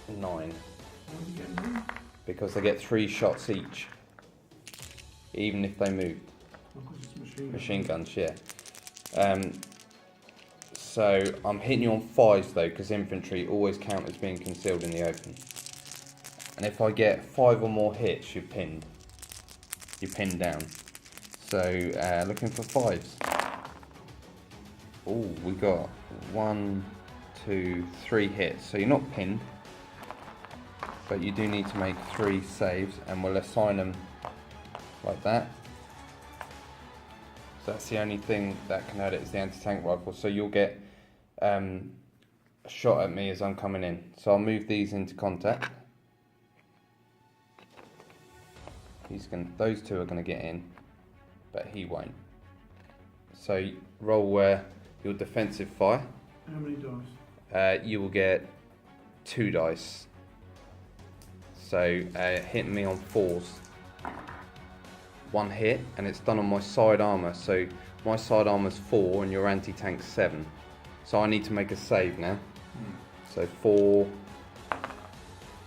[SPEAKER 1] 9.
[SPEAKER 2] How do you get them?
[SPEAKER 1] Because they get 3 shots each, even if they move.
[SPEAKER 2] Because it's
[SPEAKER 1] Machine guns, yeah. So I'm hitting you on 5s though, because infantry always count as being concealed in the open. And if I get 5 or more hits, you're pinned. You're pinned down. So looking for 5s. Oh, we got 1, 2, 3 hits. So you're not pinned, but you do need to make 3 saves, and we'll assign them like that. So that's the only thing that can hurt it is the anti-tank rifle. So you'll get a shot at me as I'm coming in. So I'll move these into contact. Those 2 are going to get in, but he won't. So roll your defensive fire.
[SPEAKER 2] How many dice?
[SPEAKER 1] You will get 2 dice. So hitting me on 4s. 1 hit, and it's done on my side armour. So my side armour's 4 and your anti-tank's 7. So I need to make a save now. So 4.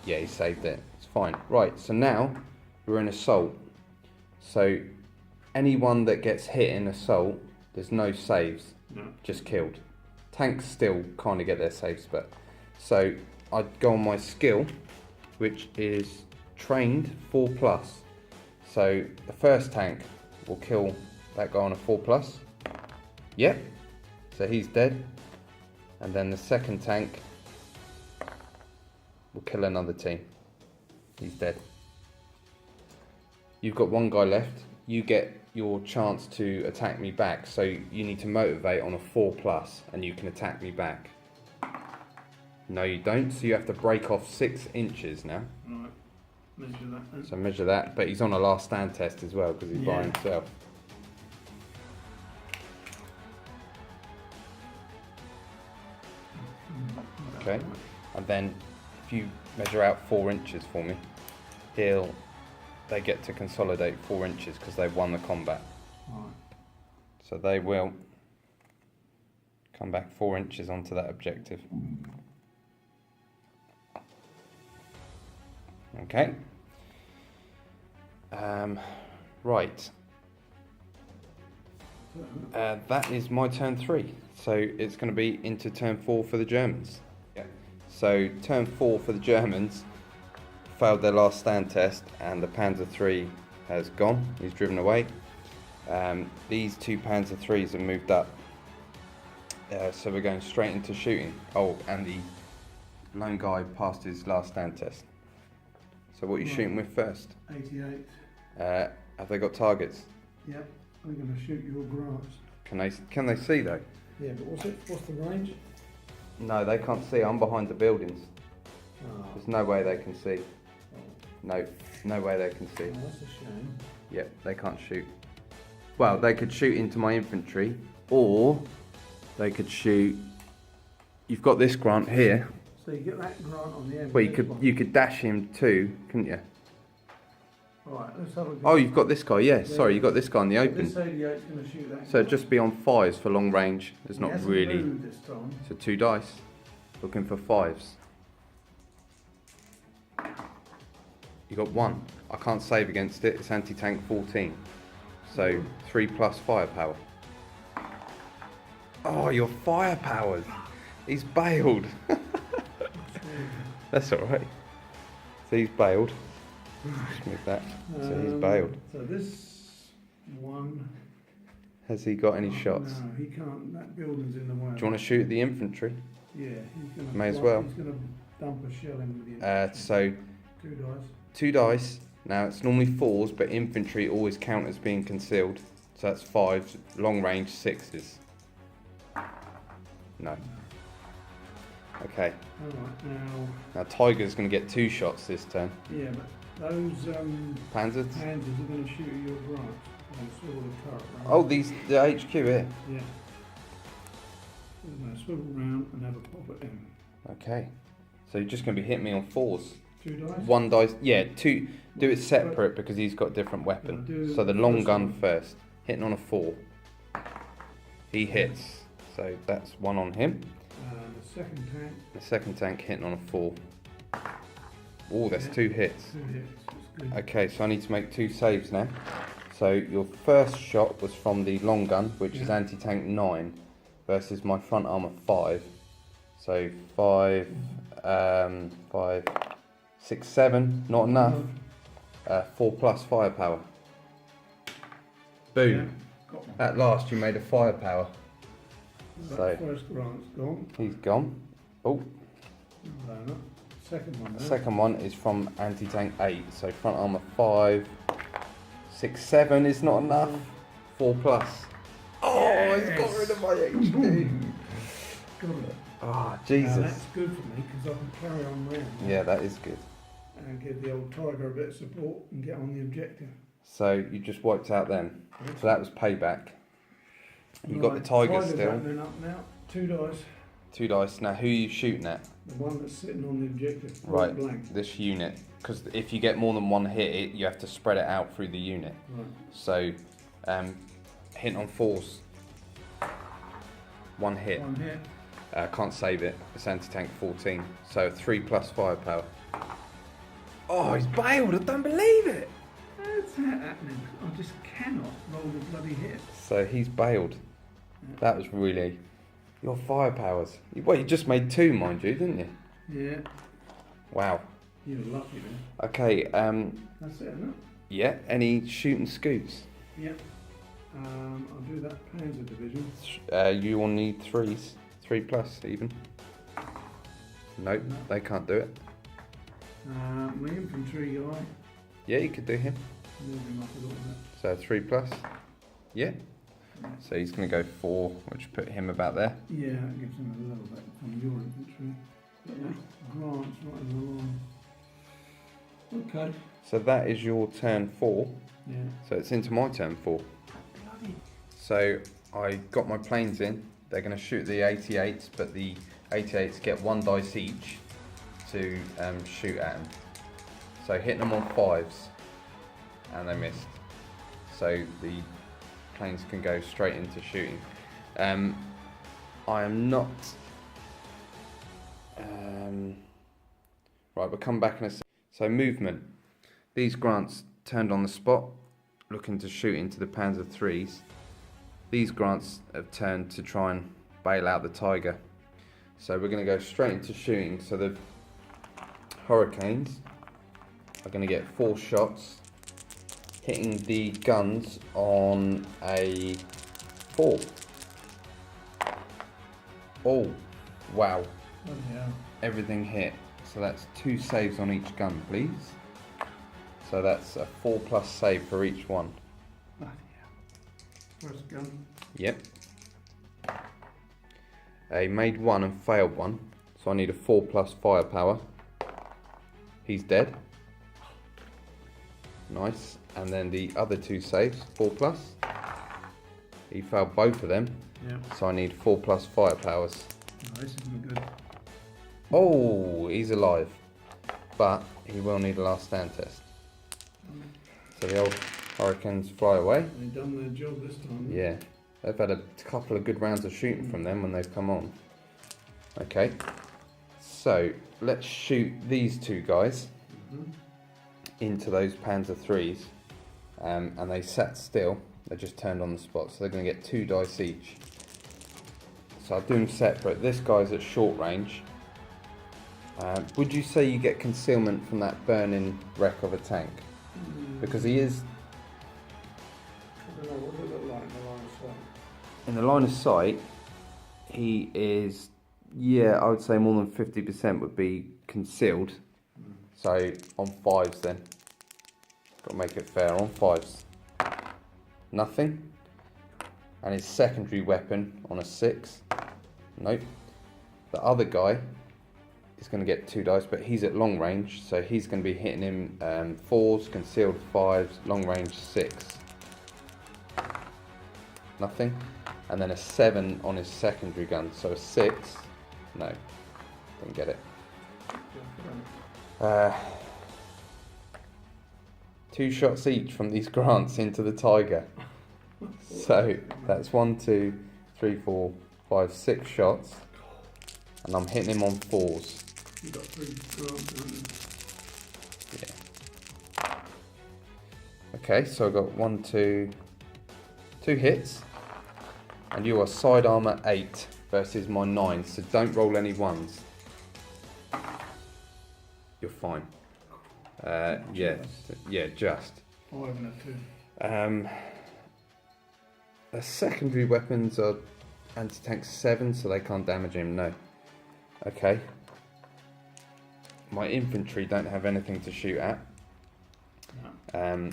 [SPEAKER 1] Yeah, he saved it. It's fine. Right, so now we're in assault. So anyone that gets hit in assault, there's no saves.
[SPEAKER 2] No.
[SPEAKER 1] Just killed. Tanks still kind of get their saves, but so I'd go on my skill, which is trained 4 plus. So the first tank will kill that guy on a 4 plus. Yep. So he's dead. And then the second tank will kill another team. He's dead. You've got one guy left. You get your chance to attack me back, so you need to motivate on a 4+, and you can attack me back. No, you don't, so you have to break off 6 inches now.
[SPEAKER 2] Right, measure that then.
[SPEAKER 1] So measure that, but he's on a last stand test as well, because he's by himself. Okay, and then if you measure out 4 inches for me, they get to consolidate 4 inches because they've won the combat.
[SPEAKER 2] Right.
[SPEAKER 1] So they will come back 4 inches onto that objective. Okay. Right. That is my turn 3. So it's going to be into turn 4 for the Germans. Yeah. So turn 4 for the Germans failed their last stand test, and the Panzer III has gone. He's driven away. These 2 Panzer IIIs have moved up. So we're going straight into shooting. Oh, and the lone guy passed his last stand test. So what are you shooting with first?
[SPEAKER 2] 88.
[SPEAKER 1] Have they got targets?
[SPEAKER 2] Yep, I'm going to shoot your grass.
[SPEAKER 1] Can they see though?
[SPEAKER 2] Yeah, but what's the range?
[SPEAKER 1] No, they can't see. I'm behind the buildings.
[SPEAKER 2] Oh.
[SPEAKER 1] There's no way they can see.
[SPEAKER 2] Oh.
[SPEAKER 1] No way they can see.
[SPEAKER 2] Oh, that's a shame.
[SPEAKER 1] Yep, they can't shoot. Well, they could shoot into my infantry, or they could shoot. You've got this Grant here.
[SPEAKER 2] So you get that Grant on the end.
[SPEAKER 1] Well, you could dash him too, couldn't you?
[SPEAKER 2] Right, let's have a go.
[SPEAKER 1] Oh, you've got this guy. Yeah, sorry, you've got this guy in the open.
[SPEAKER 2] This 88's going to shoot that.
[SPEAKER 1] So it'd just be on 5s for long range. There's not really.
[SPEAKER 2] Moved this time.
[SPEAKER 1] So 2 dice. Looking for 5s. You got 1. I can't save against it. It's anti-tank 14. So 3+ firepower. Oh, your firepower. He's bailed. That's alright. So he's bailed. Just move that. So he's bailed.
[SPEAKER 2] So this one.
[SPEAKER 1] Has he got any shots?
[SPEAKER 2] No, he can't. That building's in the way.
[SPEAKER 1] Do you want to shoot the infantry?
[SPEAKER 2] Yeah, he's going to.
[SPEAKER 1] May as well.
[SPEAKER 2] He's going to dump a shell in with the
[SPEAKER 1] So
[SPEAKER 2] 2 dice.
[SPEAKER 1] 2 dice. Now it's normally 4s, but infantry always count as being concealed. So that's 5s, long range 6s. No. Okay.
[SPEAKER 2] Alright,
[SPEAKER 1] Now Tiger's going to get 2 shots this turn.
[SPEAKER 2] yeah, but those
[SPEAKER 1] Panzers?
[SPEAKER 2] Panzers are going to shoot at your branch. And swivel the turret round.
[SPEAKER 1] Oh, the HQ here.
[SPEAKER 2] Yeah. They're going to swivel round and have a pop at them.
[SPEAKER 1] Okay. So you're just going to be hitting me on 4s.
[SPEAKER 2] 2 dice?
[SPEAKER 1] 1 dice. Yeah, 2. Do it separate because he's got different weapon. So the long gun first. Hitting on a 4. He hits. So that's 1 on him.
[SPEAKER 2] The second tank.
[SPEAKER 1] The second tank hitting on a 4. Oh, that's 2 hits.
[SPEAKER 2] 2 hits. That's good.
[SPEAKER 1] Okay, so I need to make 2 saves now. So your first shot was from the long gun, which is anti-tank 9, versus my front armor 5. So 5, 6, 7, not enough. 4+ firepower. Boom.
[SPEAKER 2] Yeah, got one.
[SPEAKER 1] At last you made a firepower.
[SPEAKER 2] That
[SPEAKER 1] So
[SPEAKER 2] first Grant's gone.
[SPEAKER 1] he's gone. Oh,
[SPEAKER 2] No, not. Second one there.
[SPEAKER 1] second one is from anti-tank 8. So front armor 5, 6, 7 is not enough. 4+. Oh, he's got rid of my HP.
[SPEAKER 2] Got it.
[SPEAKER 1] Oh,
[SPEAKER 2] Now,
[SPEAKER 1] Jesus.
[SPEAKER 2] that's good for me because I can carry on round.
[SPEAKER 1] Yeah, that is good.
[SPEAKER 2] And give the old Tiger a bit of support and get on the objective.
[SPEAKER 1] So you just wiped out them. So that was payback. You got the
[SPEAKER 2] Right,
[SPEAKER 1] Tiger
[SPEAKER 2] Tiger's
[SPEAKER 1] still.
[SPEAKER 2] opening up now. 2 dice.
[SPEAKER 1] 2 dice. Now who are you shooting at?
[SPEAKER 2] The one that's sitting on the objective. point
[SPEAKER 1] Right,
[SPEAKER 2] Blank.
[SPEAKER 1] this unit. Because if you get more than 1 hit, you have to spread it out through the unit.
[SPEAKER 2] Right.
[SPEAKER 1] So, hitting on 4s. 1 hit.
[SPEAKER 2] 1 hit.
[SPEAKER 1] Can't save it. It's anti-tank 14. So 3+ firepower. Oh, he's bailed. I don't believe it.
[SPEAKER 2] How's that happening? I just cannot roll the bloody hit.
[SPEAKER 1] So he's bailed. That was really your firepowers. Well, you just made 2, mind you, didn't you?
[SPEAKER 2] Yeah.
[SPEAKER 1] Wow.
[SPEAKER 2] You're lucky then.
[SPEAKER 1] Okay.
[SPEAKER 2] That's it, isn't it?
[SPEAKER 1] Yeah. Any shooting scoops?
[SPEAKER 2] Yeah. I'll do that Panzer division.
[SPEAKER 1] You will need 3s. 3+ even. Nope,
[SPEAKER 2] No.
[SPEAKER 1] they can't do it.
[SPEAKER 2] My infantry guy,
[SPEAKER 1] Yeah, you could do him.
[SPEAKER 2] move him up a little bit.
[SPEAKER 1] So 3+. Yeah.
[SPEAKER 2] Yeah.
[SPEAKER 1] So he's going to go 4, which put him about there.
[SPEAKER 2] Yeah, it gives him a little bit from your infantry. But yeah, Grant's right in the line. Okay.
[SPEAKER 1] So that is your turn 4.
[SPEAKER 2] Yeah.
[SPEAKER 1] So it's into my turn 4.
[SPEAKER 2] Bloody.
[SPEAKER 1] So I got my planes in. They're going to shoot the 88s, but the 88s get 1 dice each to shoot at them. So hitting them on 5s, and they missed. So the planes can go straight into shooting. I am not. Right, we'll come back in a second. So movement. These Grants turned on the spot, looking to shoot into the Panzer IIIs. These Grants have turned to try and bail out the Tiger. So we're going to go straight into shooting. So the Hurricanes are going to get 4 shots, hitting the guns on a 4. Oh, wow.
[SPEAKER 2] Bloody hell.
[SPEAKER 1] Everything hit. So that's 2 saves on each gun, please. So that's a 4+ save for each one.
[SPEAKER 2] Bloody hell. First gun.
[SPEAKER 1] Yep. I made 1 and failed 1, so I need a 4+ firepower. He's dead. Nice. And then the other 2 saves, 4+. He failed both of them,
[SPEAKER 2] Yeah.
[SPEAKER 1] so I need 4+ firepowers.
[SPEAKER 2] Oh, this isn't good.
[SPEAKER 1] Oh, he's alive, but he will need a last stand test. So the old Hurricanes fly away.
[SPEAKER 2] They've done their job this time.
[SPEAKER 1] Yeah, they've had a couple of good rounds of shooting from them when they've come on. Okay, so let's shoot these 2 guys into those Panzer IIIs, and they sat still. They just turned on the spot, so they're going to get 2 dice each. So I'll do them separate. This guy's at short range. Would you say you get concealment from that burning wreck of a tank? Because he is
[SPEAKER 2] I don't know, what does it look like in the line of sight?
[SPEAKER 1] in the line of sight. He is, yeah, I would say more than 50% would be concealed. So on 5s then. Got to make it fair. On 5s. Nothing. And his secondary weapon on a 6. Nope. The other guy is going to get 2 dice, but he's at long range, so he's going to be hitting him 4s, concealed 5s, long range 6. Nothing. And then a 7 on his secondary gun, so a 6. No, didn't get it. 2 shots each from these Grants into the Tiger. So that's 1, 2, 3, 4, 5, 6 shots, and I'm hitting him on 4s.
[SPEAKER 2] You've got 3 Grants, haven't you?
[SPEAKER 1] Yeah. Okay, so I've got 1, 2 hits, and you are side armor 8 versus my 9, so don't roll any 1s. You're fine. Yeah, just.
[SPEAKER 2] 5 and a 2.
[SPEAKER 1] The secondary weapons are anti-tank 7, so they can't damage him, no. Okay. My infantry don't have anything to shoot at.
[SPEAKER 2] No.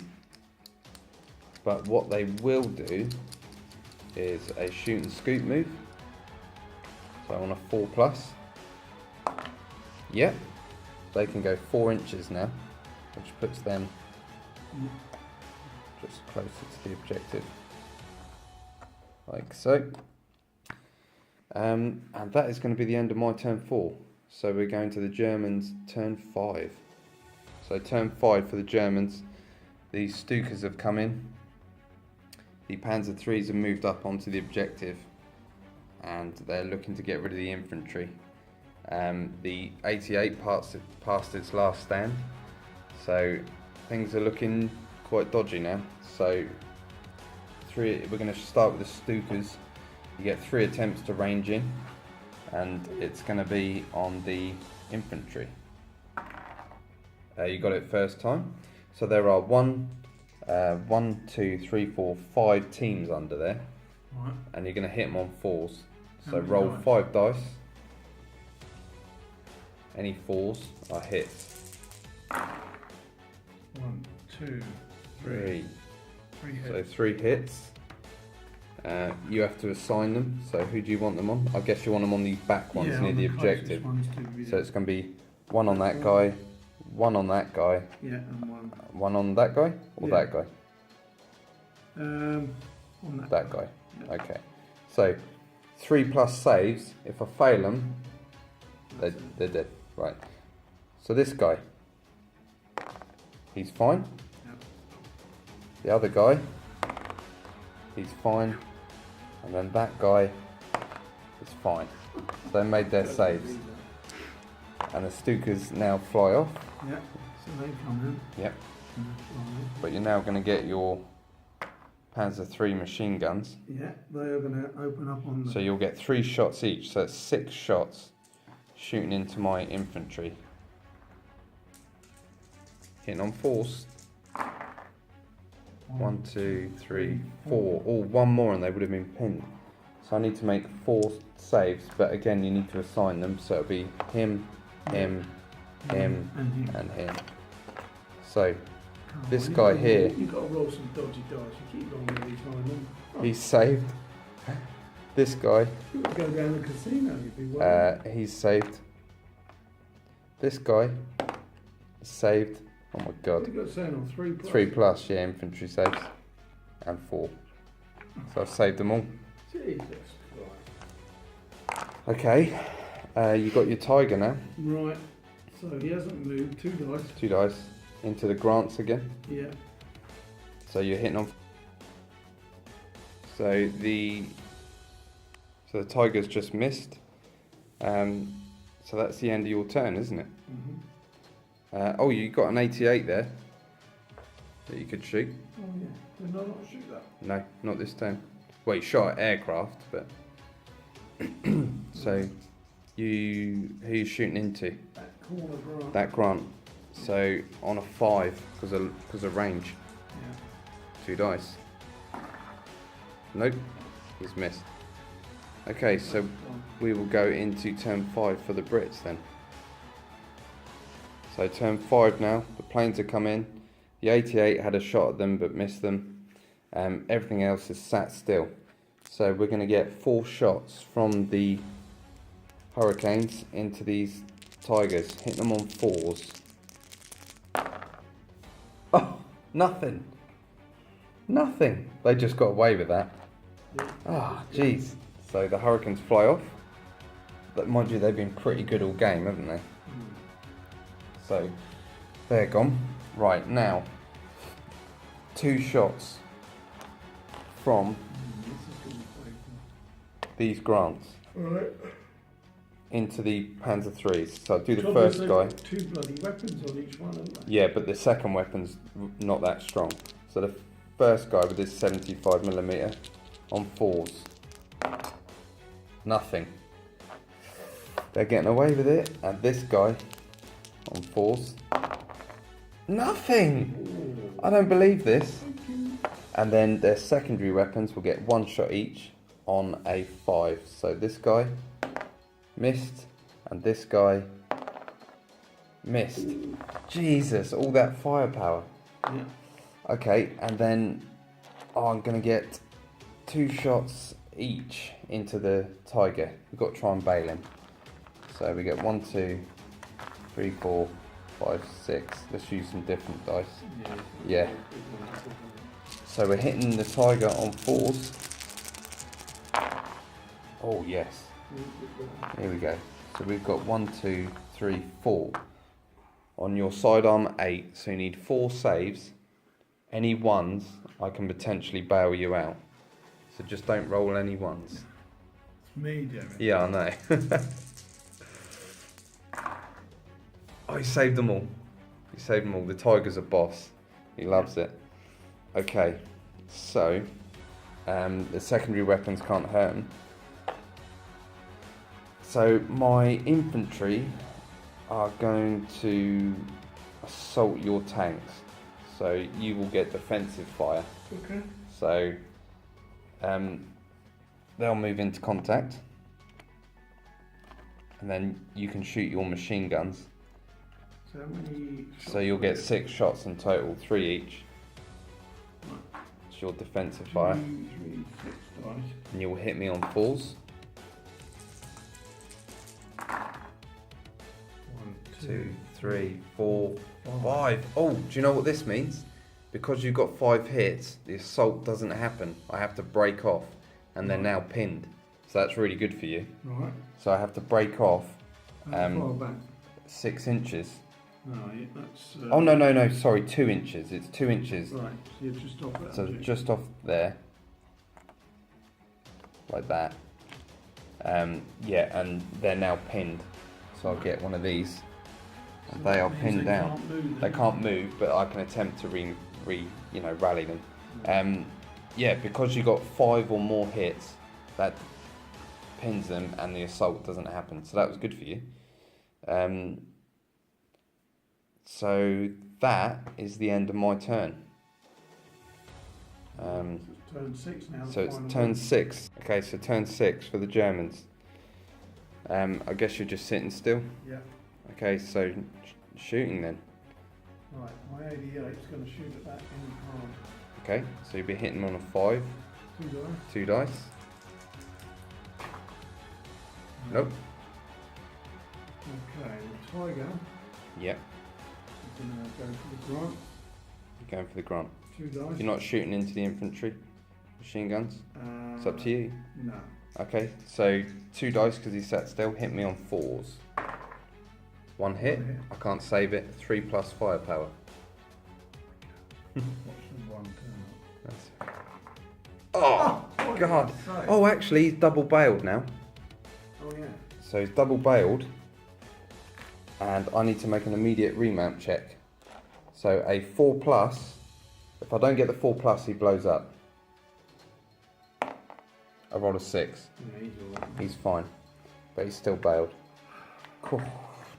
[SPEAKER 1] But what they will do is a shoot and scoot move. So on a 4+. Yep. They can go 4 inches now, which puts them just closer to the objective. Like so. And that is going to be the end of my turn 4. So we're going to the Germans turn 5. So turn 5 for the Germans. The Stukas have come in. The Panzer IIIs have moved up onto the objective, and they're looking to get rid of the infantry. The 88 passed its last stand, so things are looking quite dodgy now. So we're going to start with the Stukas. You get 3 attempts to range in, and it's going to be on the infantry. You got it first time. So there are 1, 2, 3, 4, 5 teams under there,
[SPEAKER 2] Right.
[SPEAKER 1] and you're going to hit them on 4s.
[SPEAKER 2] How
[SPEAKER 1] So
[SPEAKER 2] many
[SPEAKER 1] roll
[SPEAKER 2] dice?
[SPEAKER 1] 5 dice. Any 4s are hits.
[SPEAKER 2] 2,
[SPEAKER 1] 3.
[SPEAKER 2] 3 hits.
[SPEAKER 1] So 3 hits. You have to assign them. So who do you want them on? I guess you want them on these back ones
[SPEAKER 2] Yeah,
[SPEAKER 1] near
[SPEAKER 2] on
[SPEAKER 1] the
[SPEAKER 2] closest
[SPEAKER 1] objective.
[SPEAKER 2] ones to the-
[SPEAKER 1] So it's going to be 1 on that guy, 1 on that guy,
[SPEAKER 2] yeah, and 1.
[SPEAKER 1] 1 on that guy, or
[SPEAKER 2] Yeah.
[SPEAKER 1] that guy?
[SPEAKER 2] On that.
[SPEAKER 1] That guy.
[SPEAKER 2] Yeah.
[SPEAKER 1] Okay. So 3 plus saves. If I fail them, they're dead. Right. So this guy, he's fine.
[SPEAKER 2] Yeah.
[SPEAKER 1] The other guy, he's fine. And then that guy is fine. So they made their saves. And the Stukas now fly off.
[SPEAKER 2] Yeah, so they come in.
[SPEAKER 1] Yep.
[SPEAKER 2] and fly.
[SPEAKER 1] But you're now going to get your Panzer III machine guns.
[SPEAKER 2] Yeah, they are going to open up on the.
[SPEAKER 1] So you'll get 3 shots each. So it's 6 shots shooting into my infantry. Hitting on force. 1, 2, 3, 4. Oh, one more and they would have been pinned. So I need to make 4 saves, but again you need to assign them. So it'll be him, him, him,
[SPEAKER 2] and him.
[SPEAKER 1] and him. So
[SPEAKER 2] Oh,
[SPEAKER 1] this
[SPEAKER 2] you
[SPEAKER 1] guy
[SPEAKER 2] gotta-
[SPEAKER 1] here-
[SPEAKER 2] You've got to roll some dodgy dice. You keep rolling every time.
[SPEAKER 1] he's saved. This guy,
[SPEAKER 2] You could go down the casino. You'd be well.
[SPEAKER 1] he's saved. This guy is saved. Oh my god.
[SPEAKER 2] You've got to say on 3 plus.
[SPEAKER 1] 3 plus, yeah, infantry saves. And 4. So I've saved them all.
[SPEAKER 2] Jesus Christ.
[SPEAKER 1] Okay, you got your tiger now.
[SPEAKER 2] Right. So he hasn't moved. 2 dice.
[SPEAKER 1] 2 dice into the grants again.
[SPEAKER 2] Yeah.
[SPEAKER 1] So you're hitting on. So the tiger's just missed. So that's the end of your turn, isn't it?
[SPEAKER 2] Mm-hmm.
[SPEAKER 1] Oh, you got an 88 there that you could shoot.
[SPEAKER 2] Oh yeah. Did I not shoot that?
[SPEAKER 1] No, not this turn. Well, you shot at aircraft, but so who are you shooting into?
[SPEAKER 2] That corner grant.
[SPEAKER 1] That Grant. So on a 5 because of range.
[SPEAKER 2] Yeah.
[SPEAKER 1] 2 dice. Nope, he's missed. Okay, so we will go into turn 5 for the Brits then. So turn 5 now, the planes have come in. The 88 had a shot at them but missed them. Everything else is sat still. So we're going to get 4 shots from the Hurricanes into these Tigers, hitting them on 4s. Oh, nothing. Nothing. They just got away with that.
[SPEAKER 2] Yeah.
[SPEAKER 1] Ah, jeez. So the Hurricanes fly off. But mind you, they've been pretty good all game, haven't they?
[SPEAKER 2] Mm.
[SPEAKER 1] So they're gone. Right, now 2 shots from
[SPEAKER 2] This is going to be played.
[SPEAKER 1] these Grants
[SPEAKER 2] Alright.
[SPEAKER 1] into the Panzer IIIs. So I'll do the
[SPEAKER 2] Trouble is
[SPEAKER 1] first
[SPEAKER 2] they've
[SPEAKER 1] guy.
[SPEAKER 2] got 2 bloody weapons on each one, haven't they?
[SPEAKER 1] Yeah, but the second weapon's not that strong. So the first guy with his 75mm on 4s. Nothing. They're getting away with it. And this guy on 4s. Nothing! I don't believe this. And then their secondary weapons will get 1 shot each on a 5. So this guy missed, and this guy missed. Jesus, all that firepower.
[SPEAKER 2] Yeah.
[SPEAKER 1] Okay, and then I'm going to get 2 shots each into the tiger. We've got to try and bail him. So we get 1, 2, 3, 4, 5, 6. Let's use some different dice. Yeah. So we're hitting the tiger on 4s. Oh yes. Here we go. So we've got 1, 2, 3, 4. On your sidearm 8, so you need 4 saves. Any 1s, I can potentially bail you out. So just don't roll any 1s.
[SPEAKER 2] It's me, Jeremy.
[SPEAKER 1] Yeah, I know. Oh, he saved them all. He saved them all. The tiger's a boss. He loves it. Okay, so the secondary weapons can't hurt him. So my infantry are going to assault your tanks. So you will get defensive fire.
[SPEAKER 2] Okay.
[SPEAKER 1] So they'll move into contact. And then you can shoot your machine guns.
[SPEAKER 2] So how many shots?
[SPEAKER 1] So you'll get 6 shots in total, 3 each.
[SPEAKER 2] Right.
[SPEAKER 1] It's your defensive fire.
[SPEAKER 2] 2, 3, 6 dice.
[SPEAKER 1] And you'll hit me on 4s.
[SPEAKER 2] 1,
[SPEAKER 1] 2, 3, 4, 5. Oh, do you know what this means? Because you've got 5 hits, the assault doesn't happen. I have to break off, and they're now pinned. So that's really good for you.
[SPEAKER 2] Right.
[SPEAKER 1] So I have to break off
[SPEAKER 2] How far back?
[SPEAKER 1] 6 inches.
[SPEAKER 2] No, yeah, that's.
[SPEAKER 1] Oh, no, sorry, 2 inches. It's 2 inches.
[SPEAKER 2] Right, so you're just off that.
[SPEAKER 1] So
[SPEAKER 2] object.
[SPEAKER 1] just off there. Like that. Yeah, and they're now pinned. So I'll get one of these. And
[SPEAKER 2] So
[SPEAKER 1] they
[SPEAKER 2] that
[SPEAKER 1] are
[SPEAKER 2] means
[SPEAKER 1] pinned
[SPEAKER 2] they
[SPEAKER 1] down.
[SPEAKER 2] can't move
[SPEAKER 1] They
[SPEAKER 2] then?
[SPEAKER 1] can't move, but I can attempt to rally them. Yeah, because you got 5 or more hits, that pins them, and the assault doesn't happen. So that was good for you. So that is the end of my turn.
[SPEAKER 2] It's turn 6 now.
[SPEAKER 1] So
[SPEAKER 2] the
[SPEAKER 1] it's
[SPEAKER 2] final
[SPEAKER 1] turn
[SPEAKER 2] one.
[SPEAKER 1] 6. Okay, so turn 6 for the Germans. I guess you're just sitting still.
[SPEAKER 2] Yeah.
[SPEAKER 1] Okay, so shooting then.
[SPEAKER 2] Right, my 88 is going to shoot at that in hard.
[SPEAKER 1] Okay, so you'll be hitting on a 5,
[SPEAKER 2] 2 dice.
[SPEAKER 1] 2 dice. Nope.
[SPEAKER 2] Okay, the Tiger
[SPEAKER 1] Yep,
[SPEAKER 2] is going to go for the grunt.
[SPEAKER 1] you're going for the grunt.
[SPEAKER 2] 2 dice.
[SPEAKER 1] You're not shooting into the infantry machine guns. It's up to you.
[SPEAKER 2] No.
[SPEAKER 1] Okay, so 2 dice because he sat still. Hit me on 4s. 1 hit.
[SPEAKER 2] One hit.
[SPEAKER 1] I can't save it. 3 plus firepower.
[SPEAKER 2] Watch the 1 turn
[SPEAKER 1] That's... Oh,
[SPEAKER 2] up.
[SPEAKER 1] God.
[SPEAKER 2] Oh,
[SPEAKER 1] Oh, actually, he's double bailed now.
[SPEAKER 2] oh yeah.
[SPEAKER 1] So he's double bailed, and I need to make an immediate remount check. So a 4 plus. If I don't get the 4 plus, he blows up. I rolled a 6.
[SPEAKER 2] Yeah, he's all right.
[SPEAKER 1] He's fine, but he's still bailed. Cool.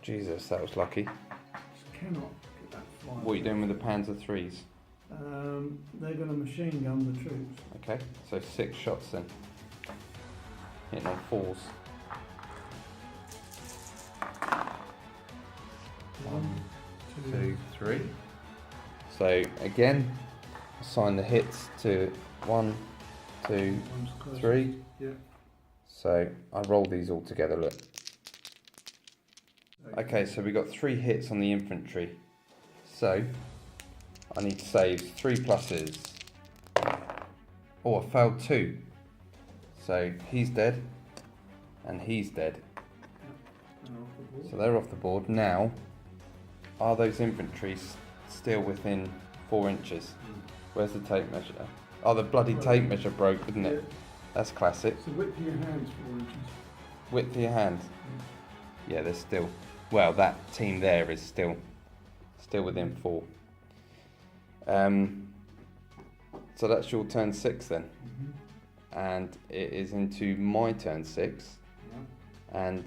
[SPEAKER 1] Jesus, that was lucky.
[SPEAKER 2] Just cannot get that fly.
[SPEAKER 1] What are you doing with the Panzer IIIs?
[SPEAKER 2] They're going to machine gun the troops.
[SPEAKER 1] Okay, so 6 shots then. Hitting on 4s.
[SPEAKER 2] 1,
[SPEAKER 1] 2, 3. So again, assign the hits to 1, 2,
[SPEAKER 2] One's close.
[SPEAKER 1] 3.
[SPEAKER 2] Yeah.
[SPEAKER 1] So I roll these all together, look. Okay, so we got 3 hits on the infantry. So I need to save 3 pluses. Oh, I failed 2. So he's dead, and he's dead.
[SPEAKER 2] And off the board.
[SPEAKER 1] So they're off the board. Now, are those infantry still within 4 inches?
[SPEAKER 2] Mm.
[SPEAKER 1] Where's the tape measure? Oh, the bloody tape measure broke, didn't it?
[SPEAKER 2] Yeah.
[SPEAKER 1] That's classic.
[SPEAKER 2] So width of your hands 4 inches.
[SPEAKER 1] Width of your hand. Yeah, they're still. Well, that team there is still within 4. So that's your turn 6 then,
[SPEAKER 2] Mm-hmm.
[SPEAKER 1] and it is into my turn 6.
[SPEAKER 2] Yeah.
[SPEAKER 1] And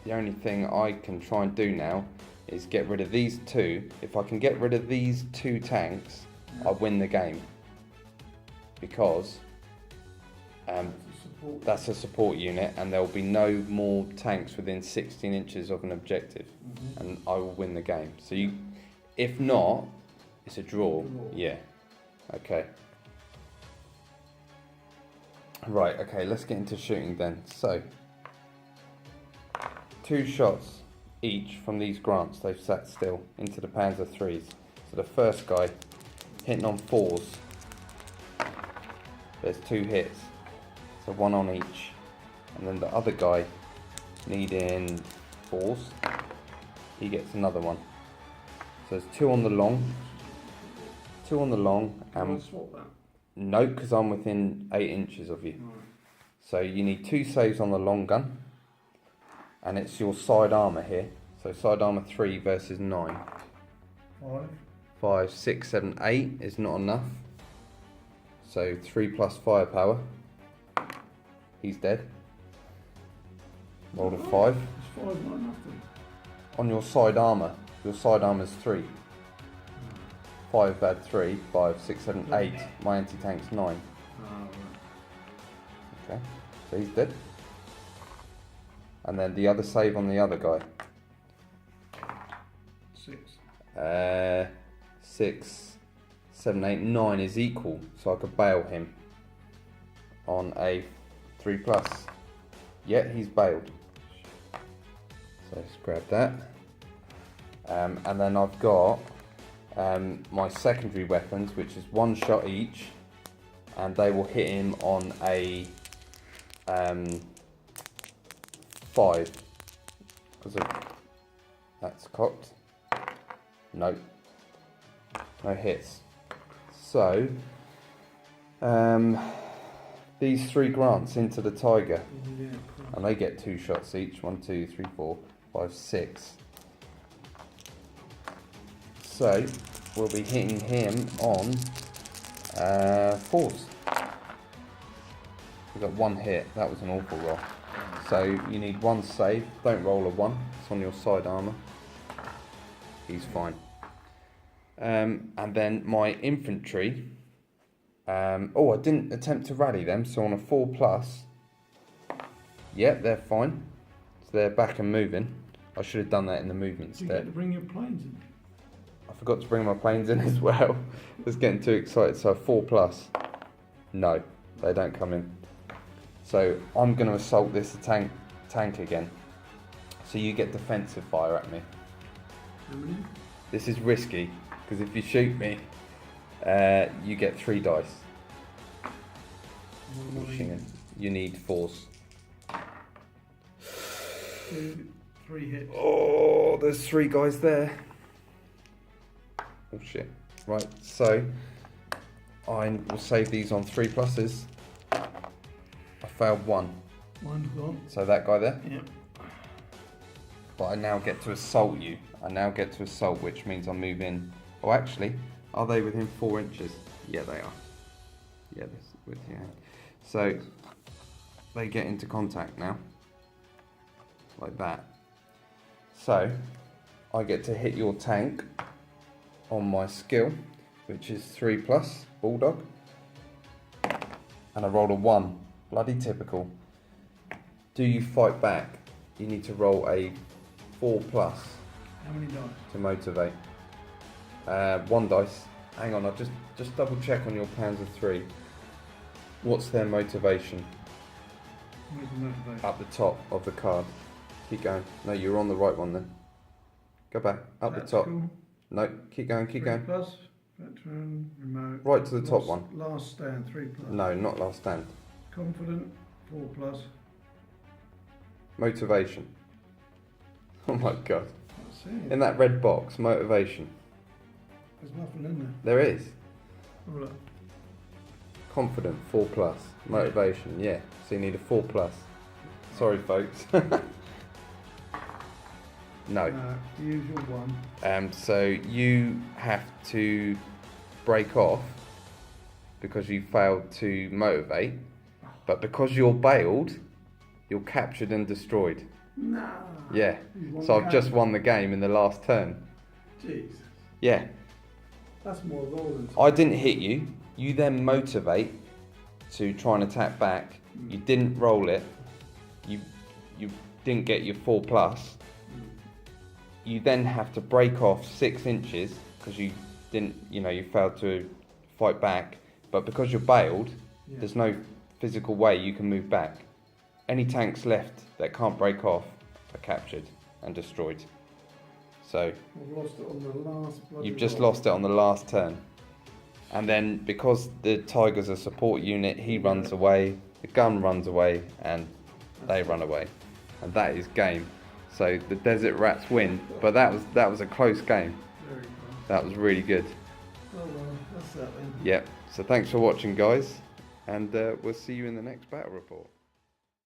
[SPEAKER 1] the only thing I can try and do now is get rid of these 2. If I can get rid of these 2 tanks,
[SPEAKER 2] Yeah.
[SPEAKER 1] I win the game, because
[SPEAKER 2] Support.
[SPEAKER 1] that's a support unit, and there will be no more tanks within 16 inches of an objective,
[SPEAKER 2] Mhm.
[SPEAKER 1] and I will win the game. So you, if not, it's a draw.
[SPEAKER 2] Draw.
[SPEAKER 1] Yeah. Okay. Right. Okay. Let's get into shooting then. So 2 shots each from these grants. They've sat still into the Panzer IIIs. So the first guy hitting on 4s. There's 2 hits. So 1 on each. And then the other guy needing 4s. He gets another one. So there's 2 on the long. 2 on the long.
[SPEAKER 2] Can I swap that?
[SPEAKER 1] No, because I'm within 8 inches of you.
[SPEAKER 2] Right.
[SPEAKER 1] So you need 2 saves on the long gun. And it's your side armour here. So side armour 3 versus 9.
[SPEAKER 2] 5.
[SPEAKER 1] 5, 6, 7, 8 is not enough. So 3 plus firepower. He's dead. Rolled a 5.
[SPEAKER 2] It's 5, not nothing.
[SPEAKER 1] On your side armour, your side armour's 3. 5 had 3, 5, 6, 7, 8. My anti-tank's 9.
[SPEAKER 2] Right.
[SPEAKER 1] Okay, so he's dead. And then the other save on the other guy.
[SPEAKER 2] 6.
[SPEAKER 1] 6, 7, 8, 9 is equal, so I could bail him on a 3+. Yeah, he's bailed. So let's grab that. And then I've got my secondary weapons, which is 1 shot each, and they will hit him on a 5. Because that's cocked. No. No hits. So, these 3 grants into the tiger,
[SPEAKER 2] Yeah,
[SPEAKER 1] and they get 2 shots each. 1, 2, 3, 4, 5, 6. So, we'll be hitting him on 4s. We got 1 hit. That was an awful roll. So you need 1 save. Don't roll a 1. It's on your side armor. He's fine. And then my infantry. Oh, I didn't attempt to rally them. So on a 4+, yeah, they're fine. So they're back and moving. I should have done that in the movement
[SPEAKER 2] you
[SPEAKER 1] step.
[SPEAKER 2] get to bring your planes in.
[SPEAKER 1] I forgot to bring my planes in as well. I was getting too excited. So 4+. No, they don't come in. So I'm going to assault this tank again. So you get defensive fire at me.
[SPEAKER 2] How many?
[SPEAKER 1] This is risky because if you shoot me, you get 3 dice. You need 4s.
[SPEAKER 2] 2, 3 hits.
[SPEAKER 1] Oh, there's 3 guys there. Oh shit. Right, so I will save these on 3+. I failed 1.
[SPEAKER 2] One's gone.
[SPEAKER 1] So that guy there.
[SPEAKER 2] Yep.
[SPEAKER 1] But I now get to assault you. I now get to assault, which means I move in. Oh, actually, are they within 4 inches? Yeah, they are. Yeah, this with your hand. So they get into contact now, like that. So I get to hit your tank on my skill, which is 3+, bulldog, and I rolled a 1. Bloody typical. Do you fight back? You need to roll a 4+
[SPEAKER 2] How many dice?
[SPEAKER 1] to motivate. 1 dice. Hang on, I'll just double check on your Panzer 3. What's their motivation?
[SPEAKER 2] Where's the motivation?
[SPEAKER 1] Up the top of the card. Keep going. No, you're on the right one then. Go back. Up the top.
[SPEAKER 2] Tactical,
[SPEAKER 1] No, keep going, keep going.
[SPEAKER 2] 3+, veteran, remote.
[SPEAKER 1] Right to the top one.
[SPEAKER 2] Last stand, 3+.
[SPEAKER 1] No, not last stand.
[SPEAKER 2] Confident, 4+.
[SPEAKER 1] Motivation. Oh my god.
[SPEAKER 2] That's it.
[SPEAKER 1] In that red box, motivation.
[SPEAKER 2] There's nothing in there.
[SPEAKER 1] There is.
[SPEAKER 2] Have a look.
[SPEAKER 1] Confident, 4+. Motivation, yeah. So you need a 4+. Sorry, folks. No.
[SPEAKER 2] The usual one.
[SPEAKER 1] So you have to break off because you failed to motivate, but because you're bailed, you're captured and destroyed.
[SPEAKER 2] Nah.
[SPEAKER 1] Yeah.
[SPEAKER 2] You won
[SPEAKER 1] So
[SPEAKER 2] the
[SPEAKER 1] I've just
[SPEAKER 2] game.
[SPEAKER 1] won the game in the last turn.
[SPEAKER 2] Jeez.
[SPEAKER 1] Yeah.
[SPEAKER 2] That's more raw than.
[SPEAKER 1] I didn't hit you. You then motivate to try and attack back. You didn't roll it. You didn't get your 4+. You then have to break off 6 inches because you didn't, you failed to fight back. But because you're bailed,
[SPEAKER 2] Yeah.
[SPEAKER 1] there's no physical way you can move back. Any tanks left that can't break off are captured and destroyed. So
[SPEAKER 2] I've lost it on the last. bloody
[SPEAKER 1] you've just
[SPEAKER 2] roll.
[SPEAKER 1] lost it on the last turn. And then because the tiger's a support unit, he runs away, the gun runs away, and they run away. And that is game. So the Desert Rats win, but that was a close game.
[SPEAKER 2] Very close.
[SPEAKER 1] That was really good.
[SPEAKER 2] Oh well, that's that then.
[SPEAKER 1] Yep. So thanks for watching, guys, and we'll see you in the next battle report.